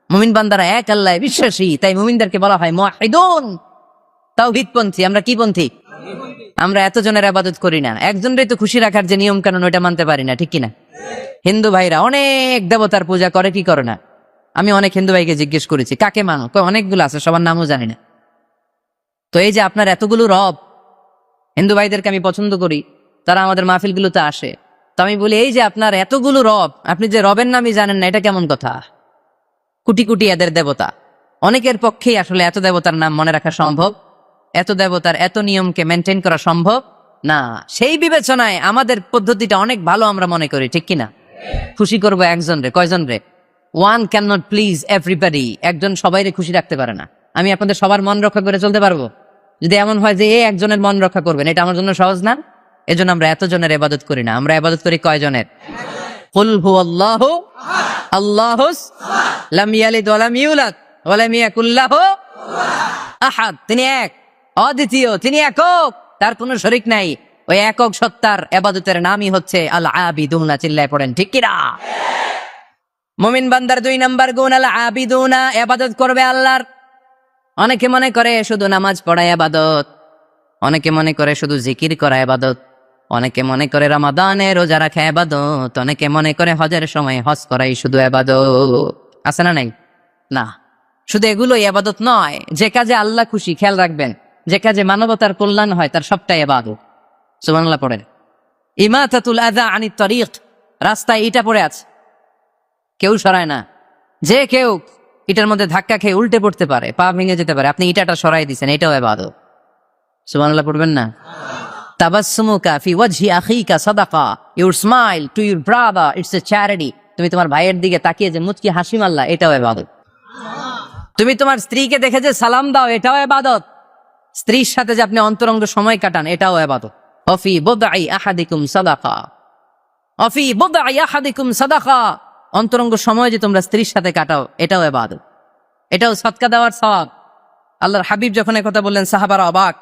মুমিন বান্দারা এক আল্লাহ বিশ্বাসী, তাই মুমিনদেরকে বলা হয় মুওয়াহিদুন, তাওহীদপন্থী। আমরা কি পন্থী? আমরা এতজনের ইবাদত করি না, একজনেরই তো খুশি রাখার যে নিয়ম কানুন ওইটা মানতে পারি না, ঠিক কিনা? হিন্দু ভাইরা অনেক দেবতার পূজা করে, কি করে না? আমি অনেক হিন্দু ভাইকে জিজ্ঞেস করেছি কাকে মানো, অনেকগুলো আছে, সবার নামও জানি না। তো এই যে আপনার এতগুলো রব, হিন্দু ভাইদেরকে আমি পছন্দ করি, তারা আমাদের মাহফিলগুলোতে আসে, তো আমি বলি এই যে আপনার এতগুলো রব, আপনি যে রবের নামই জানেন না, এটা কেমন কথা? কোটি কোটি এদের দেবতা, অনেকের পক্ষেই আসলে এত দেবতার নাম মনে রাখা সম্ভব? এত দেবতার এত নিয়মকে মেনটেন করা সম্ভব না। সেই বিবেচনায় আমাদের পদ্ধতিটা অনেক ভালো আমরা মনে করি, ঠিক কিনা? খুশি করবো একজন রে, কয়জন রে? One can not please everybody. একজন সবাইরে খুশি রাখতে পারে না। আমি আপনাদের সবার মন রক্ষা করে চলতে পারবো? যদি এমন হয় যে একজনের মন রক্ষা করবেন, এটা আমার জন্য সহজ না। এজন্য আমরা এতজনের ইবাদত করি না, আমরা ইবাদত করি কয়জনের? কুল হুয়াল্লাহু আল্লাহুস লাম ইয়ালিদ ওয়া লাম ইউলাদ ওয়া লাম ইয়াকুল লাহু আহাদ। তিনি এক, অদ্বিতীয়, তিনি একক, তার কোনো শরীক নাই। ওই একক সত্তার ইবাদতের নামই হচ্ছে আল আবিদুনা। চিল্লায় পড়েন ঠিক কিনা? মুমিন বান্দার 2 নাম্বার গুণ আল আবিদুনা, ইবাদত করবে আল্লাহর। অনেকে মনে করে শুধু নামাজ পড়া ইবাদত, অনেকে মনে করে শুধু জিকির করা ইবাদত, অনেকে মনে করে রমাদানে রোজা রাখা ইবাদত, অনেকে মনে করে হজের সময় হজ করাই শুধু ইবাদত। আছে না নাই? না, শুধু এগুলোই ইবাদত নয়। যে কাজে আল্লাহ খুশি, খেয়াল রাখবেন, যে কাজে মানবতার কল্যাণ হয় তার সবটাই ইবাদত। সুবহানাল্লাহ পড়েন। ইমাতাতুল আযা আনিত তরিক, রাস্তায় ইটা পড়ে আছে, কেউ সরায় না। যে কেউ ইটার মধ্যে ধাক্কা খেয়ে উল্টে পড়তে পারে, পা ভেঙে যেতে পারে, আপনি ইটাটা সরাই দিচ্ছেন, এটাও ইবাদত। সুবহানাল্লাহ পড়বেন না? তাবাসসুমুকা ফি ওয়াজহি আখিকা সাদাকা, your smile to your brother it's a charity. তুমি তোমার ভাইয়ের দিকে তাকিয়ে যে মুচকি হাসি মারলা, এটাও ইবাদত। তুমি তোমার স্ত্রীকে দেখে যে সালাম দাও, এটাও ইবাদত। স্ত্রীর সাথে যে আপনি অন্তরঙ্গ সময় কাটান, এটাও ইবাদত। অফি বুদআই আহাদিকুম সাদাকা, অফি বুদআই আহাদিকুম সাদাকা, অন্তরঙ্গ সময় যে তোমরা স্ত্রীর সাথে কাটাও, এটাও ইবাদত। এটাও সদকা দেওয়ার সওয়াব। আল্লাহর হাবিব যখন এই কথা বললেন, সাহাবারা অবাক।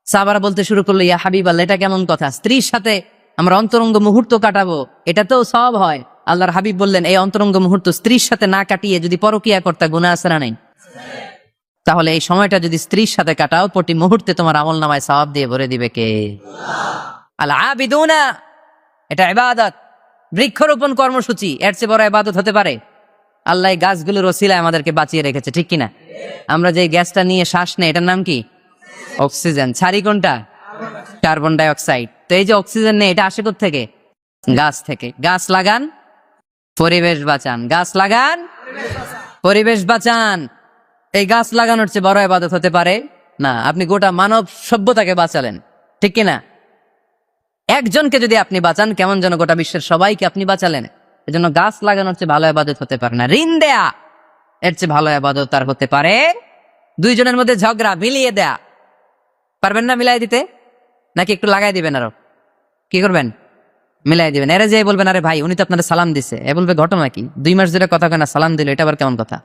সাহাবারা বলতে শুরু করলো, ইয়া হাবিব আল্লাহ, এটা কেমন কথা? স্ত্রীর সাথে আমরা অন্তরঙ্গ মুহূর্ত কাটাবো, এটাতেও সওয়াব হয়? আল্লাহর হাবিব বললেন, এই অন্তরঙ্গ মুহূর্ত স্ত্রীর সাথে না কাটিয়ে যদি পরকিয়া করতে, গুনাহ আছে না নাই? তাহলে এই সময়টা যদি স্ত্রীর সাথে কাটাও, প্রতি মুহূর্তে তোমার আমলনামায় সওয়াব দিয়ে ভরে দিবে কে? আল আবিদুনা, এটা ইবাদত। বৃক্ষরোপণ কর্মসূচি, এর চেয়ে বড় ইবাদত হতে পারে? আল্লাহ গাছগুলোর ওসিলায় আমাদেরকে বাঁচিয়ে রেখেছে, ঠিক কিনা? আমরা যে গ্যাসটা নিয়ে শ্বাস নেই, এটার নাম কি? অক্সিজেন। ছাড়ি কোনটা? Carbon die oxide. তো এই যে অক্সিজেন নেই, এটা আসে থেকে? গাছ থেকে। গাছ লাগান, পরিবেশ বাঁচান। গাছ লাগান, পরিবেশ বাঁচান। এই গাছ লাগানোর চেয়ে বড় ইবাদত হতে পারে না। আপনি গোটা মানব সভ্যতাকে বাঁচালেন, ঠিক কিনা? একজনকে যদি আপনি বাঁচান, কেমন যেন গোটা বিশ্বের সবাইকে আপনি বাঁচালেন। এজন্য গাছ লাগানোর চেয়ে ভালো ইবাদত হতে পারে না। ঋণ দেয়া, এর চেয়ে ভালো ইবাদত আর হতে পারে? দুইজনের মধ্যে ঝগড়া, মিলিয়ে দেয়া, পারবেন না মিলাই দিতে? নাকি একটু লাগাই দিবেন? আরো কি করবেন? মিলাই দিবেন। এরা যে বলবেন, আরে ভাই উনি তো আপনাদের সালাম দিছে, এ বলবে ঘটনা কি? 2 মাস ধরে কথা কেনা, সালাম দিল, এটা আবার কেমন কথা?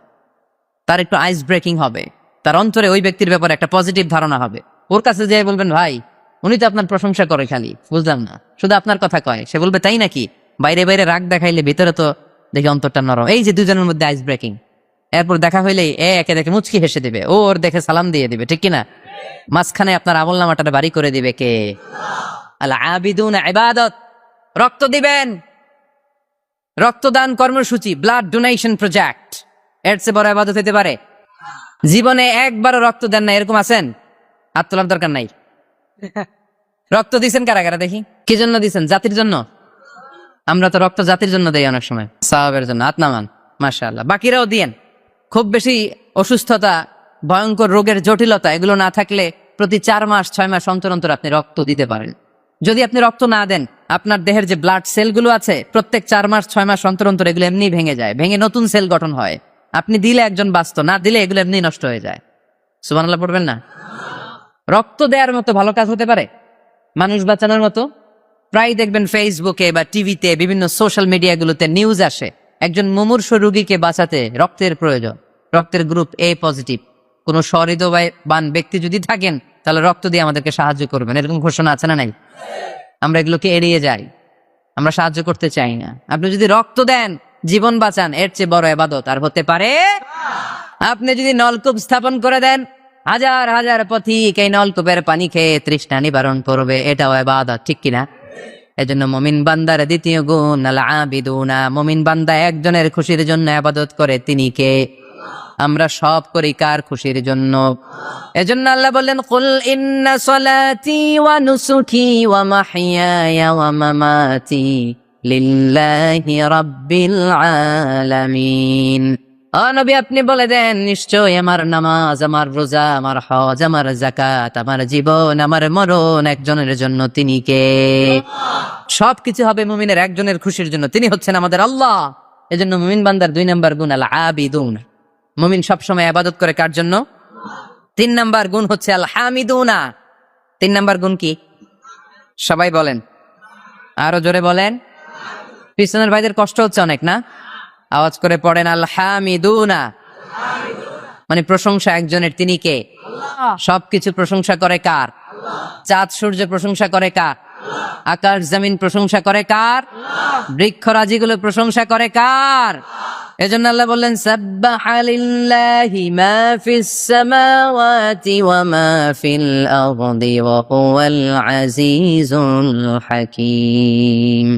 তার একটু আইস ব্রেকিং হবে, তার অন্তরে ওই ব্যক্তির ব্যাপারে একটা পজিটিভ ধারণা হবে। ওর কাছে যে বলবেন, ভাই উনি তো আপনার প্রশংসা করে, খালি বুঝলাম না, শুধু আপনার কথা কয়। সে বলবে, তাই নাকি? বাইরে বাইরে রাগ দেখাইলে ভিতরে তো দেখে অন্তরটা নরম। এই যে দুজনের মধ্যে আইস ব্রেকিং। এরপর দেখা হইলে একে দেখে মুচকি হেসে দিবে, ও ওর দেখে সালাম দিয়ে দিবে, ঠিক কিনা? মাঝখানে আপনার আমলনামাটা বাড়ি করে দিবে কে? আল আবিদুনা ইবাদত। রক্ত দিবেন, রক্তদান কর্মসূচি, ব্লাড ডোনেশন প্রজেক্ট, এর চেয়ে বড় ইবাদত হতে পারে? জীবনে একবারও রক্ত দেন না, এরকম আছেন? হাত তোলার দরকার নাই। রক্ত দিছেন কারা কারা দেখি? কি জন্য দিছেন? জাতির জন্য? আমরা তো রক্ত জাতির জন্য দেই অনেক সময়, সাহাবের জন্য। হাত নামান, মাশাআল্লাহ। বাকিরাও দিয়েন। খুব বেশি অসুস্থতা, ভয়ঙ্কর রোগের জটিলতা এগুলো না থাকলে প্রতি 4 মাস 6 মাস অন্তর অন্তর আপনি রক্ত দিতে পারেন। যদি আপনি রক্ত না দেন, আপনার দেহের যে ব্লাড সেলগুলো আছে, প্রত্যেক 4 মাস 6 মাস অন্তর অন্তর এগুলো এমনি ভেঙে যায়, ভেঙে নতুন সেল গঠন হয়। আপনি দিলে একজন বাঁচত, না দিলে এগুলো এমনি নষ্ট হয়ে যায়। সুবহানাল্লাহ পড়বেন না? রক্ত দেওয়ার মতো ভালো কাজ হতে পারে? মানুষ বাঁচানোর মতো? প্রায় দেখবেন ফেসবুকে বা টিভিতে, বিভিন্ন সোশ্যাল মিডিয়াগুলোতে নিউজ আসে, একজন মুমূর্ষু রোগীকে বাঁচাতে রক্তের প্রয়োজন, রক্তের গ্রুপ এ পজিটিভ, কোনো সহৃদয়বান ব্যক্তি যদি থাকেন তাহলে রক্ত দিয়ে আমাদেরকে সাহায্য করবেন, এরকম ঘোষণা আছে না নাই? আমরা এগুলোকে এড়িয়ে যাই, আমরা সাহায্য করতে চাই না। আপনি যদি রক্ত দেন, জীবন বাঁচান, এর চেয়ে বড় ইবাদত আর হতে পারে? আপনি যদি নলকূপ স্থাপন করে দেন, হাজার হাজার পথিক এই নলকূপের পানি খেয়ে তৃষ্ণা নিবারণ করবে, এটাও ইবাদত, ঠিক কিনা? এজন্য মুমিন বান্দার দ্বিতীয় গুণ আল আবিদুনা, মুমিন বান্দা একজনের খুশির জন্য ইবাদত করে, তিনি কে? আমরা সব করি কার খুশির জন্য? এজন্য আল্লাহ বললেন, কুল ইন্না সলাতি ওয়া নুসুকি ওয়া মাহইয়ায়া ওয়া মামাতি লিল্লাহি রাব্বিল আলামিন। ও নবী, আপনি বলে দেন, নিশ্চয় আমার নামাজ, আমার রোজা, আমার হজ, আমার যাকাত, আমার জীবন, আমার মরণ একজনের জন্য, তিনি কে? সবকিছু হবে মুমিনের একজনের খুশির জন্য, তিনি হচ্ছেন আমাদের আল্লাহ। এজন্য মুমিন বান্দার 2 নম্বর গুণ আল আবিদুন, মুমিন সবসময় ইবাদত করে কার জন্য? 3 নম্বর গুণ হচ্ছে আল হামিদুনা। 3 নম্বর গুণ কি? সবাই বলেন, আরো জোরে বলেন। পিছনের ভাইদের কষ্ট হচ্ছে অনেক না? আওয়াজ করে পড়েন, আল হামিদুনা, মানে প্রশংসা একজনের, তিনি কে? সবকিছু প্রশংসা করে কার? চাঁদ সূর্য প্রশংসা করে কার? আকাশ জমিন প্রশংসা করে কার? বৃক্ষরাজিগুলো প্রশংসা করে কার? এজন্য আল্লাহ বললেন, সাব্বাহা লিল্লাহি মা ফিস সামাওয়াতি ওয়া মা ফিল আরদি ওয়া হুয়াল আজিজুল হাকীম।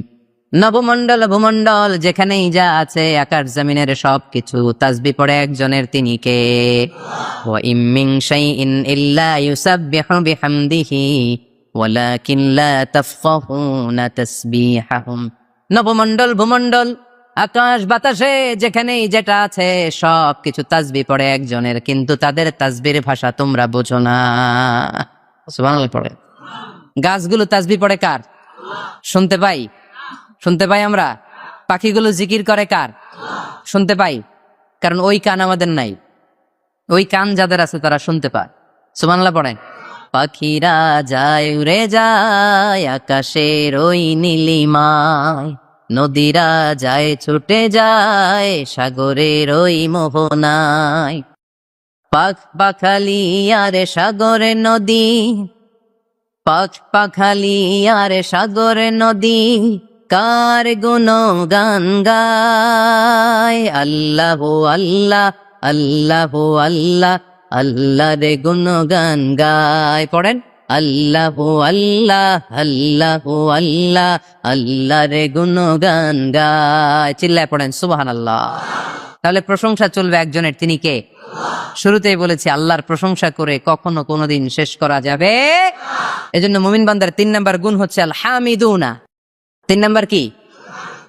নবমণ্ডল ভূমণ্ডল যেখানেই যা আছে, আকাশ জমিনের সবকিছু তাসবিহ পড়ে একজনের, তিনি কে? ওয়া ইম মিন শাইইন ইল্লা ইউসাব্বিহু বিহামদিহি ওয়ালাকিন লা তাফকাহুনা তাসবিহাহুম। নবমণ্ডল ভূমণ্ডল আকাশ বাতাসে যেখানেই যেটা আছে সবকিছু তাসবিহ পড়ে একজনের, কিন্তু তাদের তাসবিহের ভাষা তোমরা বোঝো না। সুবহানাল্লাহ পড়ে। গাছগুলো তাসবিহ পড়ে কার? শুনতে পাই, শুনতে পাই আমরা। পাখিগুলো জিকির করে কার? শুনতে পাই, কারণ ওই কান আমাদের নাই। ওই কান যাদের আছে তারা শুনতে পায়। সুবহানাল্লাহ পড়েন। পাখিরা যায় উড়ে যায় আকাশের ওই নীলিমায়, নদীরা যায় ছুটে যায় সাগরের ওই মোহনায়। পাখ পাখালি আরে সাগরে নদী, পাখ পাখালি আরে সাগরে নদী, কার গুণগান গায়। আল্লাহ আল্লাহ আল্লাহ আল্লাহ, আল্লাহ রে গুণগান গায়। পড়েন, আল্লাহ আল্লাহ আল্লাহ আল্লাহ, আল্লাহ রে গুণগান গায়। চিল্লায় পড়েন সুবহানাল্লাহ। তাহলে প্রশংসা চলবে একজনের, তিনি কে? শুরুতেই বলেছি, আল্লাহর প্রশংসা করে কখনো কোনোদিন শেষ করা যাবে। এজন্য মুমিন বান্দার 3 নম্বর গুণ হচ্ছে আল হামিদুনা। 3 নম্বর কি?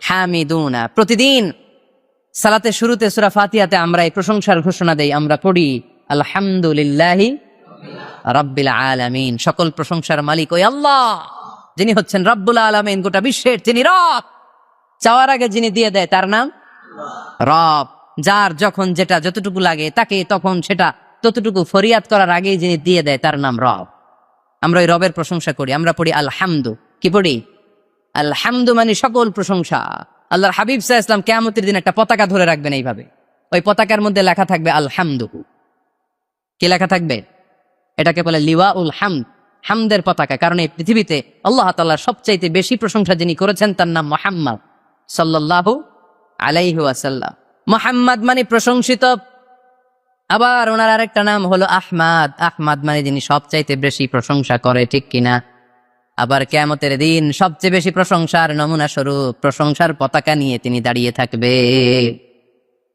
হামিদুনা। প্রতিদিন সালাতের শুরুতে সূরা ফাতিহাতে আমরা এই প্রশংসার ঘোষণা দেই, আমরা পড়ি আলহামদুলিল্লাহি রাব্বিল আলামিন। সকল প্রশংসার মালিক ওই আল্লাহ, যিনি হচ্ছেন রব্বুল আলামিন, গোটা বিশ্বের তিনি রব। চাওয়ার আগে যিনি দিয়ে দেয় তার নাম রব। যার যখন যেটা যতটুকু লাগে তাকে তখন সেটা ততটুকু ফরিয়াদ করার আগে যিনি দিয়ে দেয় তার নাম রব। আমরা ওই রবের প্রশংসা করি, আমরা পড়ি আলহামদু। কি পড়ি? আলহামদু, মানে সকল প্রশংসা। আল্লাহর হাবিব সাল্লাল্লাহু আলাইহি ওয়াসাল্লাম কিয়ামতের দিন একটা পতাকা ধরে রাখবেন এইভাবে, ওই পতাকার মধ্যে লেখা থাকবে আলহামদু। কি লেখা থাকবে? এটাকে বলে লিওয়াউল হামদ, হামদের পতাকা। কারণ এই পৃথিবীতে আল্লাহ তাআলা সবচাইতে বেশি প্রশংসা যিনি করেছেন তার নাম মুহাম্মদ সাল্লাল্লাহু আলাইহি ওয়াসাল্লাম। মুহাম্মদ মানে প্রশংসিত। আবার ওনার আরেকটা নাম হলো আহমাদ, আহমাদ মানে যিনি সবচাইতে বেশি প্রশংসা করে, ঠিক কিনা? আবার কিয়ামতের দিন সবচেয়ে বেশি প্রশংসার নমুনা স্বরূপ প্রশংসার পতাকা নিয়ে তিনি দাঁড়িয়ে থাকবে।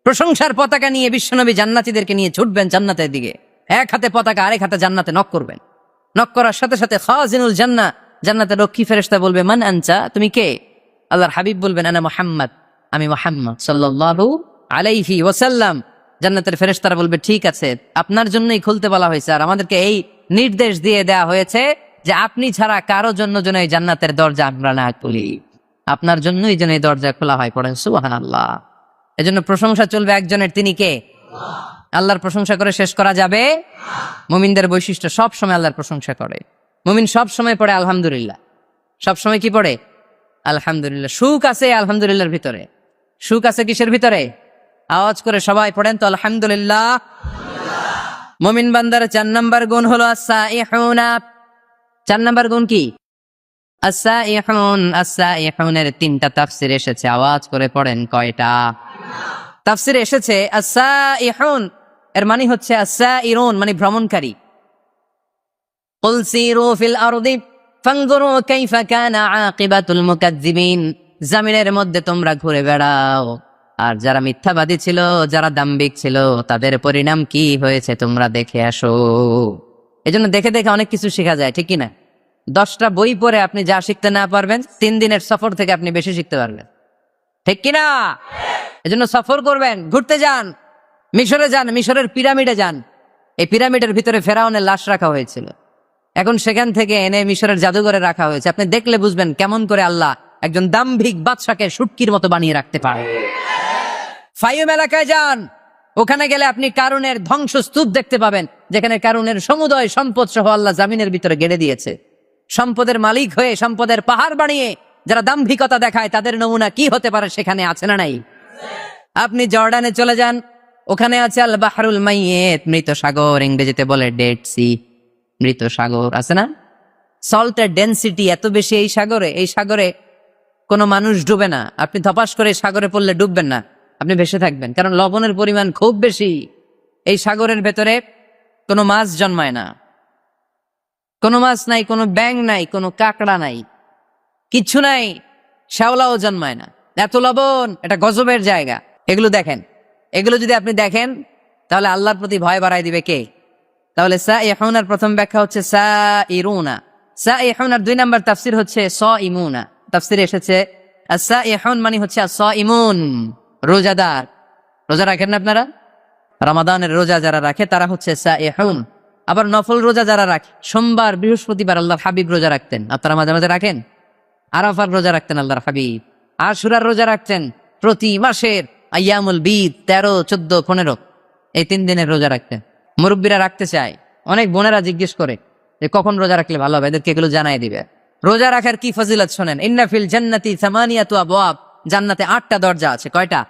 প্রশংসার পতাকা নিয়ে বিশ্বনবী জান্নাতীদেরকে নিয়ে ছুটবেন জান্নাতের দিকে। এক হাতে পতাকা, আরেক হাতে জান্নাতে নক করবেন। নক করার সাথে সাথে খাজিনুল জান্নাহ, জান্নাতের রক্ষী ফেরেশতা বলবে, মান আনতা, তুমি কে? আল্লাহর হাবিব বলবেন, আনা মুহাম্মদ, আমি মুহাম্মদ সাল্লাল্লাহু আলাইহি ওয়াসাল্লাম। জান্নাতের ফেরেশতারা বলবে, ঠিক আছে, আপনার জন্যই খুলতে বলা হয়েছে, আর আমাদেরকে এই নির্দেশ দিয়ে দেয়া হয়েছে যে আপনি ছাড়া কারো জন্য যেন এই জান্নাতের দরজা আমরা না খুলি, আপনার জন্যই যেন এই দরজা খোলা হয়। পড়েন সুবহানাল্লাহ। এজন্য প্রশংসা চলবে একজনের, তিনি কে? আল্লাহর প্রশংসা করে শেষ করা যাবে? মুমিনদের বৈশিষ্ট্য, সব সময় আল্লাহর প্রশংসা করে। মুমিন সব সময় পড়ে আলহামদুলিল্লাহ। সব সময় কি পড়ে? আলহামদুলিল্লাহ। সুখ আছে আলহামদুলিল্লাহর ভিতরে। সুখ আছে কিসের ভিতরে? আওয়াজ করে সবাই পড়েন তো আলহামদুলিল্লাহ। মুমিন বান্দার 4 নাম্বার গুণ হলো as-সাইহুনা। 4 নাম্বার গুণ কি? as-সাইহুন। as-সাইহুনের 3টা তাফসীর এসেছে, আওয়াজ করে পড়েন কয়টা? তাফসীরে এসেছে as-সাইহুন এর মানে হচ্ছে as-সাইরুন মানে ভ্রমণকারী। কুল সিরু ফিল আরদি ফানজুরু কাইফা কানা আকিবাতুল মুকাজ্জিবিন। জমিনের মধ্যে তোমরা ঘুরে বেড়াও, আর যারা মিথ্যাবাদী ছিল, যারা দাম্ভিক ছিল, তাদের পরিণাম কি হয়েছে তোমরা দেখে আসো। এজন্য দেখে দেখে অনেক কিছু শেখা যায়, ঠিক কিনা? 10টা বই পড়ে আপনি যা শিখতে না পারবেন, 3 দিনের সফর থেকে আপনি বেশি শিখতে পারবেন, ঠিক কিনা? এজন্য সফর করবেন, ঘুরতে যান, মিশরে যান, মিশরের পিরামিডে যান। এই পিরামিডের ভিতরে ফেরাউনের লাশ রাখা হয়েছিল, এখন সেখান থেকে এনে মিশরের জাদুঘরে রাখা হয়েছে। আপনি দেখলে বুঝবেন কেমন করে আল্লাহ একজন দাম্ভিক বাদশাকে শুটকির মতো বানিয়ে রাখতে পারে। ফাইম এলাকায় যান, ওখানে গেলে আপনি কারুনের ধ্বংসস্তূপ দেখতে পাবেন, যেখানে কারুনের সমুদয় সম্পদ সহ আল্লাহ জামিনের ভিতরে গেড়ে দিয়েছে। সম্পদের মালিক হয়ে সম্পদের পাহাড় বানিয়ে যারা দাম্ভিকতা দেখায়, তাদের নমুনা কি হতে পারে সেখানে আছে না নাই? আপনি জর্ডানে চলে যান, ওখানে আছে আল বাহরুল মাইয়েত, মৃত সাগর, ইংরেজিতে বলে ডেড সি, মৃত সাগর আছে না? সল্টের ডেনসিটি এত বেশি এই সাগরে, এই সাগরে কোনো মানুষ ডুবে না। আপনি ধপাস করে সাগরে পড়লে ডুববেন না, আপনি ভেসে থাকবেন, কারণ লবণের পরিমাণ খুব বেশি। এই সাগরের ভেতরে কোনো মাছ জন্মায় না, কোনো মাছ নাই, কোনো ব্যাঙ নাই, কোনো কাঁকড়া নাই, কিচ্ছু নাই, শ্যাওলাও জন্মায় না। এত লবণ, এটা গজবের জায়গা। এগুলো দেখেন, এগুলো যদি আপনি দেখেন তাহলে আল্লাহর প্রতি ভয় বাড়ায় দিবে কে? তাহলে সাইহুনার প্রথম ব্যাখ্যা হচ্ছে সাইরুনা। সাইহুনার 2 নাম্বার তাফসীর হচ্ছে সাইমুনা। তাফসীরে এসেছে as-সাইহুন মানে হচ্ছে as-সাইমুন, রোজাদার। রোজা রাখেন না আপনারা? রমাদানের রোজা যারা রাখে তারা হচ্ছে সাইহুন। আবার নফল রোজা যারা রাখে, সোমবার বৃহস্পতিবার আল্লাহর হাবিব রোজা রাখতেন, আপনারা মাঝে মাঝে রাখেন। আরাফার রোজা রাখতেন আল্লাহর হাবিব, আশুরার রোজা রাখতেন, প্রতি মাসের আইয়ামুল বিদ 13, 14, 15 এই 3 দিনের রোজা রাখতেন। মুরব্বীরা রাখতে চায়, অনেক বোনেরা জিজ্ঞেস করে যে কখন রোজা রাখলে ভালো হবে, এদেরকে এগুলো জানাই দিবে। রোজা রাখার কি ফজিলত শোনেন। ইন্না ফিল জান্নাতি সামানিয়াতু আবওয়াব, জান্নাতে 8টা দরজা আছে। কয়টা?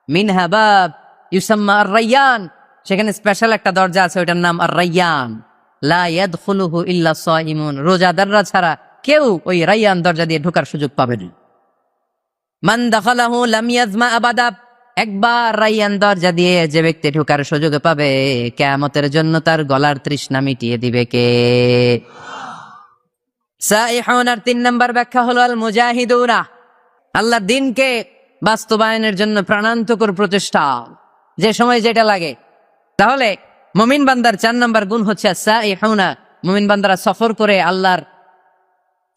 মিনহা বাব ইউসাম্মা আর-রায়্যান, সেখানে স্পেশাল একটা দরজা আছে, ওটার নাম আর-রায়্যান। লা ইয়াদখুলুহু ইল্লা সাইমুন, রোজাদাররা ছাড়া কেউ ওই রায়্যান দরজা দিয়ে ঢোকার সুযোগ পাবে না। মান দাখালাহু লাম ইয়াজমা আবাদা, একবার রায়্যান দরজা দিয়ে যে ব্যক্তি ঢোকার সুযোগ পাবে, কিয়ামতের জন্য তার গলার তৃষ্ণা মিটিয়ে দিবে কে? সাইহুনার 3 নাম্বার ব্যাখ্যা হলো আল মুজাহিদুনা, আল্লাহর দ্বীনকে বাস্তবায়নের জন্য প্রাণান্তকর প্রচেষ্টা, যে সময় যেটা লাগে। তাহলে মুমিন বান্দার 4 নাম্বার গুণ হচ্ছে সাইহুনা। মুমিন বান্দারা সফর করে আল্লাহর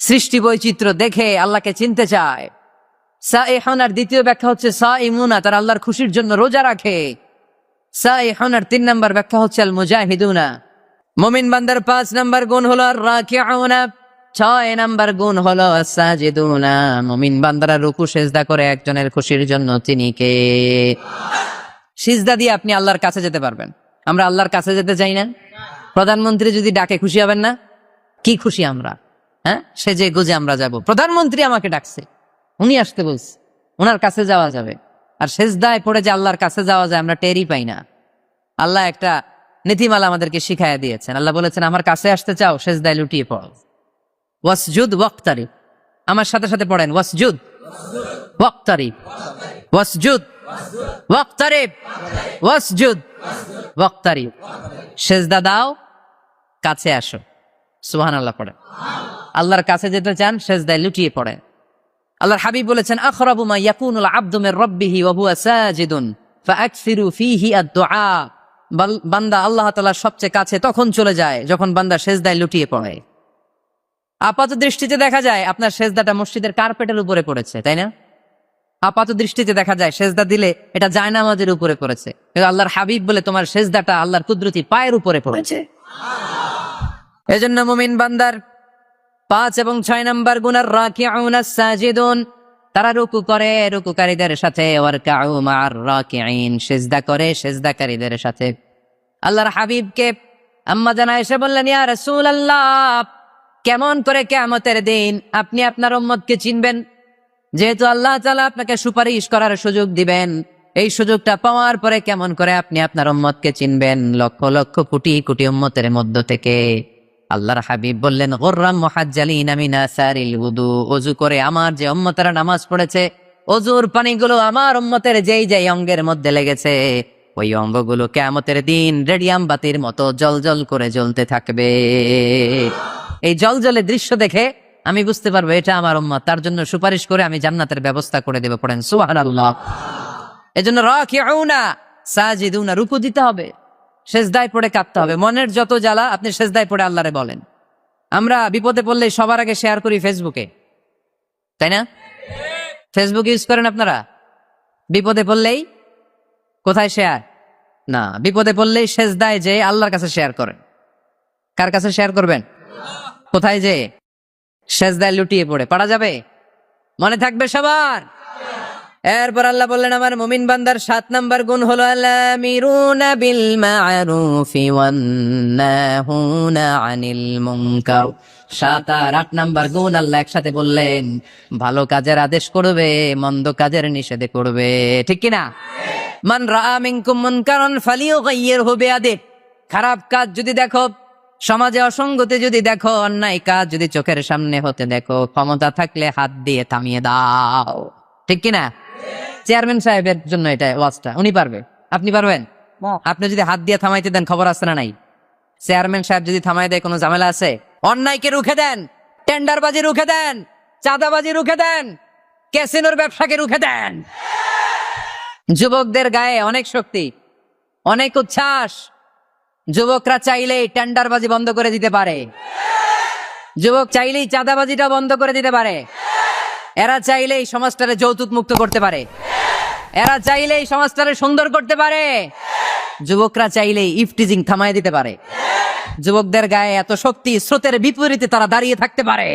সৃষ্টি বৈচিত্র্য দেখে আল্লাহকে চিনতে চায়। সাইহুনার 2য় ব্যাখ্যা হচ্ছে সাইমুনা, তারা আল্লাহর খুশির জন্য রোজা রাখে। সাইহুনার 3 নাম্বার ব্যাখ্যা হচ্ছে আল মুজাহিদুনা। মুমিন বান্দার 5 নাম্বার গুণ হলো আর রাকিউনা। 6 নাম্বার গুণ হলো সাজিদুনা, মুমিন বান্দারা রুকু সেজদা করে একজনের খুশির জন্য, তিনি কে? সিজদা দিয়ে আপনি আল্লাহর কাছে যেতে পারবেন। আমরা আল্লাহর কাছে যেতে চাই না? প্রধানমন্ত্রী যদি ডাকে খুশি হবেন না? কি খুশি আমরা, হ্যাঁ, সেজে গুজে আমরা যাব। প্রধানমন্ত্রী আমাকে ডাকছে, উনি আসতে বলছে, ওনার কাছে যাওয়া যাবে। আর সেজদায় পড়ে যে আল্লাহর কাছে যাওয়া যায় আমরা টেরই পাই না। আল্লাহ একটা নীতিমালা আমাদেরকে শিখাইয়া দিয়েছেন। আল্লাহ বলেছেন, আমার কাছে আসতে চাও, সেজদায় লুটিয়ে পড়ো। ওয়াসজুদ ওয়াক্তারিব, আমার সাথে সাথে পড়েন, ওয়াসজুদ ওয়াক্তারিব, ওয়াসজুদ ওয়াক্তারিব, ওয়াসজুদ ওয়াক্তারিব। সেজদা দাও, কাছে আসো। সুবহানাল্লাহ পড়েন। আল্লাহর কাছে যেতে চান, সেজদায় লুটিয়ে পড়েন। আল্লাহর হাবিব বলেছেন, আখরাবু মা ইয়াকুনুল আবদু মির রাব্বিহি ওয়া হুয়া সাজিদুন ফাআকসিরু ফীহি আদ-দুআ। বান্দা আল্লাহ তাআলার সবচেয়ে কাছে তখন চলে যায় যখন বান্দা সেজদায় লুটিয়ে পড়ে। আপাত দৃষ্টিতে দেখা যায় আপনার সেজদাটা মসজিদের কার্পেটের উপরে পড়েছে, তাই না? আপাত দৃষ্টিতে দেখা যায় সেজদা দিলে এটা জায়নামাজের উপরে পড়েছে, কিন্তু আল্লাহর হাবিব বলে তোমার সেজদাটা আল্লাহর কুদরতি পায়ের উপরে পড়েছে। এজন্য মুমিন বান্দার 5 এবং 6 নাম্বার গুণ আর রাকিউনা সাজিদুন, তারা রুকু করে রুকুকারীদের সাথে, ওয়ারকাউ মা'আর রাকিঈন, সিজদা করে সিজদাকারীদের সাথে। আল্লাহর হাবিবকে আম্মা জানা এসে বললেন, ইয়া রাসূলুল্লাহ, কেমন করে কিয়ামতের দিন আপনি আপনার উম্মতকে চিনবেন? যেহেতু আল্লাহ তাআলা আপনাকে সুপারিশ করার সুযোগ দিবেন, এই সুযোগটা পাওয়ার পরে কেমন করে আপনি আপনার উম্মতকে চিনবেন? লক্ষ লক্ষ কোটি কোটি উম্মতের মধ্য থেকে আল্লাহর হাবিব বললেন, গুররাম মুহাজ্জালিনা মিন আসারিল উযু, ওযু করে আমার যে উম্মতেরা নামাজ পড়েছে, ওযুর পানিগুলো আমার উম্মতের যেই যেই অঙ্গের মধ্যে লেগেছে, ওই অঙ্গগুলো কিয়ামতের দিন রেডিয়াম বাতির মতো জ্বলজ্বল করে জ্বলতে থাকবে। এই জ্বলজ্বলে দৃশ্য দেখে আমি বুঝতে পারবো এটা আমার উম্মত, তার জন্য সুপারিশ করে আমি জান্নাতের ব্যবস্থা করে দেব। পড়েন সুবহানাল্লাহ। এজন্য রাকিউনা সাজিদুনা, রুকু দিতে হবে, সেজদায় পড়ে কাঁদতে হবে। মনের যত জ্বালা আপনি সেজদায় পড়ে আল্লাহরে বলেন। আমরা বিপদে পড়লে সবার আগে শেয়ার করি ফেসবুকে, তাই না? ফেসবুক ইউজ করেন আপনারা? বিপদে পড়লেই কোথায় শেয়ার? না, বিপদে পড়লেই সেজদায় যে আল্লাহর কাছে শেয়ার করেন। কার কাছে শেয়ার করবেন? কোথায় যে? সেজদায় লুটিয়ে পড়ে। পারা যাবে? মনে থাকবে সবার? এরপর আল্লাহ বললেন আমার মুমিন বান্দার 7 নাম্বার গুণ হলো আলামিরুনা বিল মা'রুফি ওয়ান নাহুনা আনিল মুনকার। 7 আর 8 নাম্বার গুণ আল্লাহ একসাথে বললেন। ভালো কাজের আদেশ করবে, মন্দ কাজের নিষেধ করবে, ঠিক কি না? মান রাআ মিনকুম মুনকারান ফালিয়ুগাইয়িরহু বিয়াদিহি। খারাপ কাজ যদি দেখো, সমাজে অসঙ্গতি যদি দেখো, অন্যায় কাজ যদি চোখের সামনে হতে দেখো, ক্ষমতা থাকলে হাত দিয়ে থামিয়ে দাও, ঠিক কি না? চেয়ারম্যান সাহেবের জন্য এটা ওয়াজটা, উনি পারবে, আপনি পারবেন? আপনি যদি হাত দিয়ে থামাইতে দেন, খবর আছে না নাই? চেয়ারম্যান সাহেব যদি থামাই দেয়, কোনো ঝামেলা আছে? অন্যায়কে রুখে দেন, টেন্ডারবাজি রুখে দেন, চাঁদাবাজি রুখে দেন, ক্যাসিনোর ব্যবসাকে রুখে দেন। যুবকদের গায়ে অনেক শক্তি, অনেক উচ্ছ্বাস। যুবকরা চাইলেই টেন্ডারবাজি বন্ধ করে দিতে পারে, যুবক চাইলেই চাঁদাবাজিটা বন্ধ করে দিতে পারে, এরা চাইলেই সমাজটারে যৌতুক মুক্ত করতে পারে, এরা চাইলেই সমাজটারে সুন্দর করতে পারে, যুবকরা চাইলেই ইফটিজিং থামায় দিতে পারে। যুবকদের গায়ে এত শক্তি, স্রোতের বিপরীতে তারা দাঁড়িয়ে থাকতে পারে।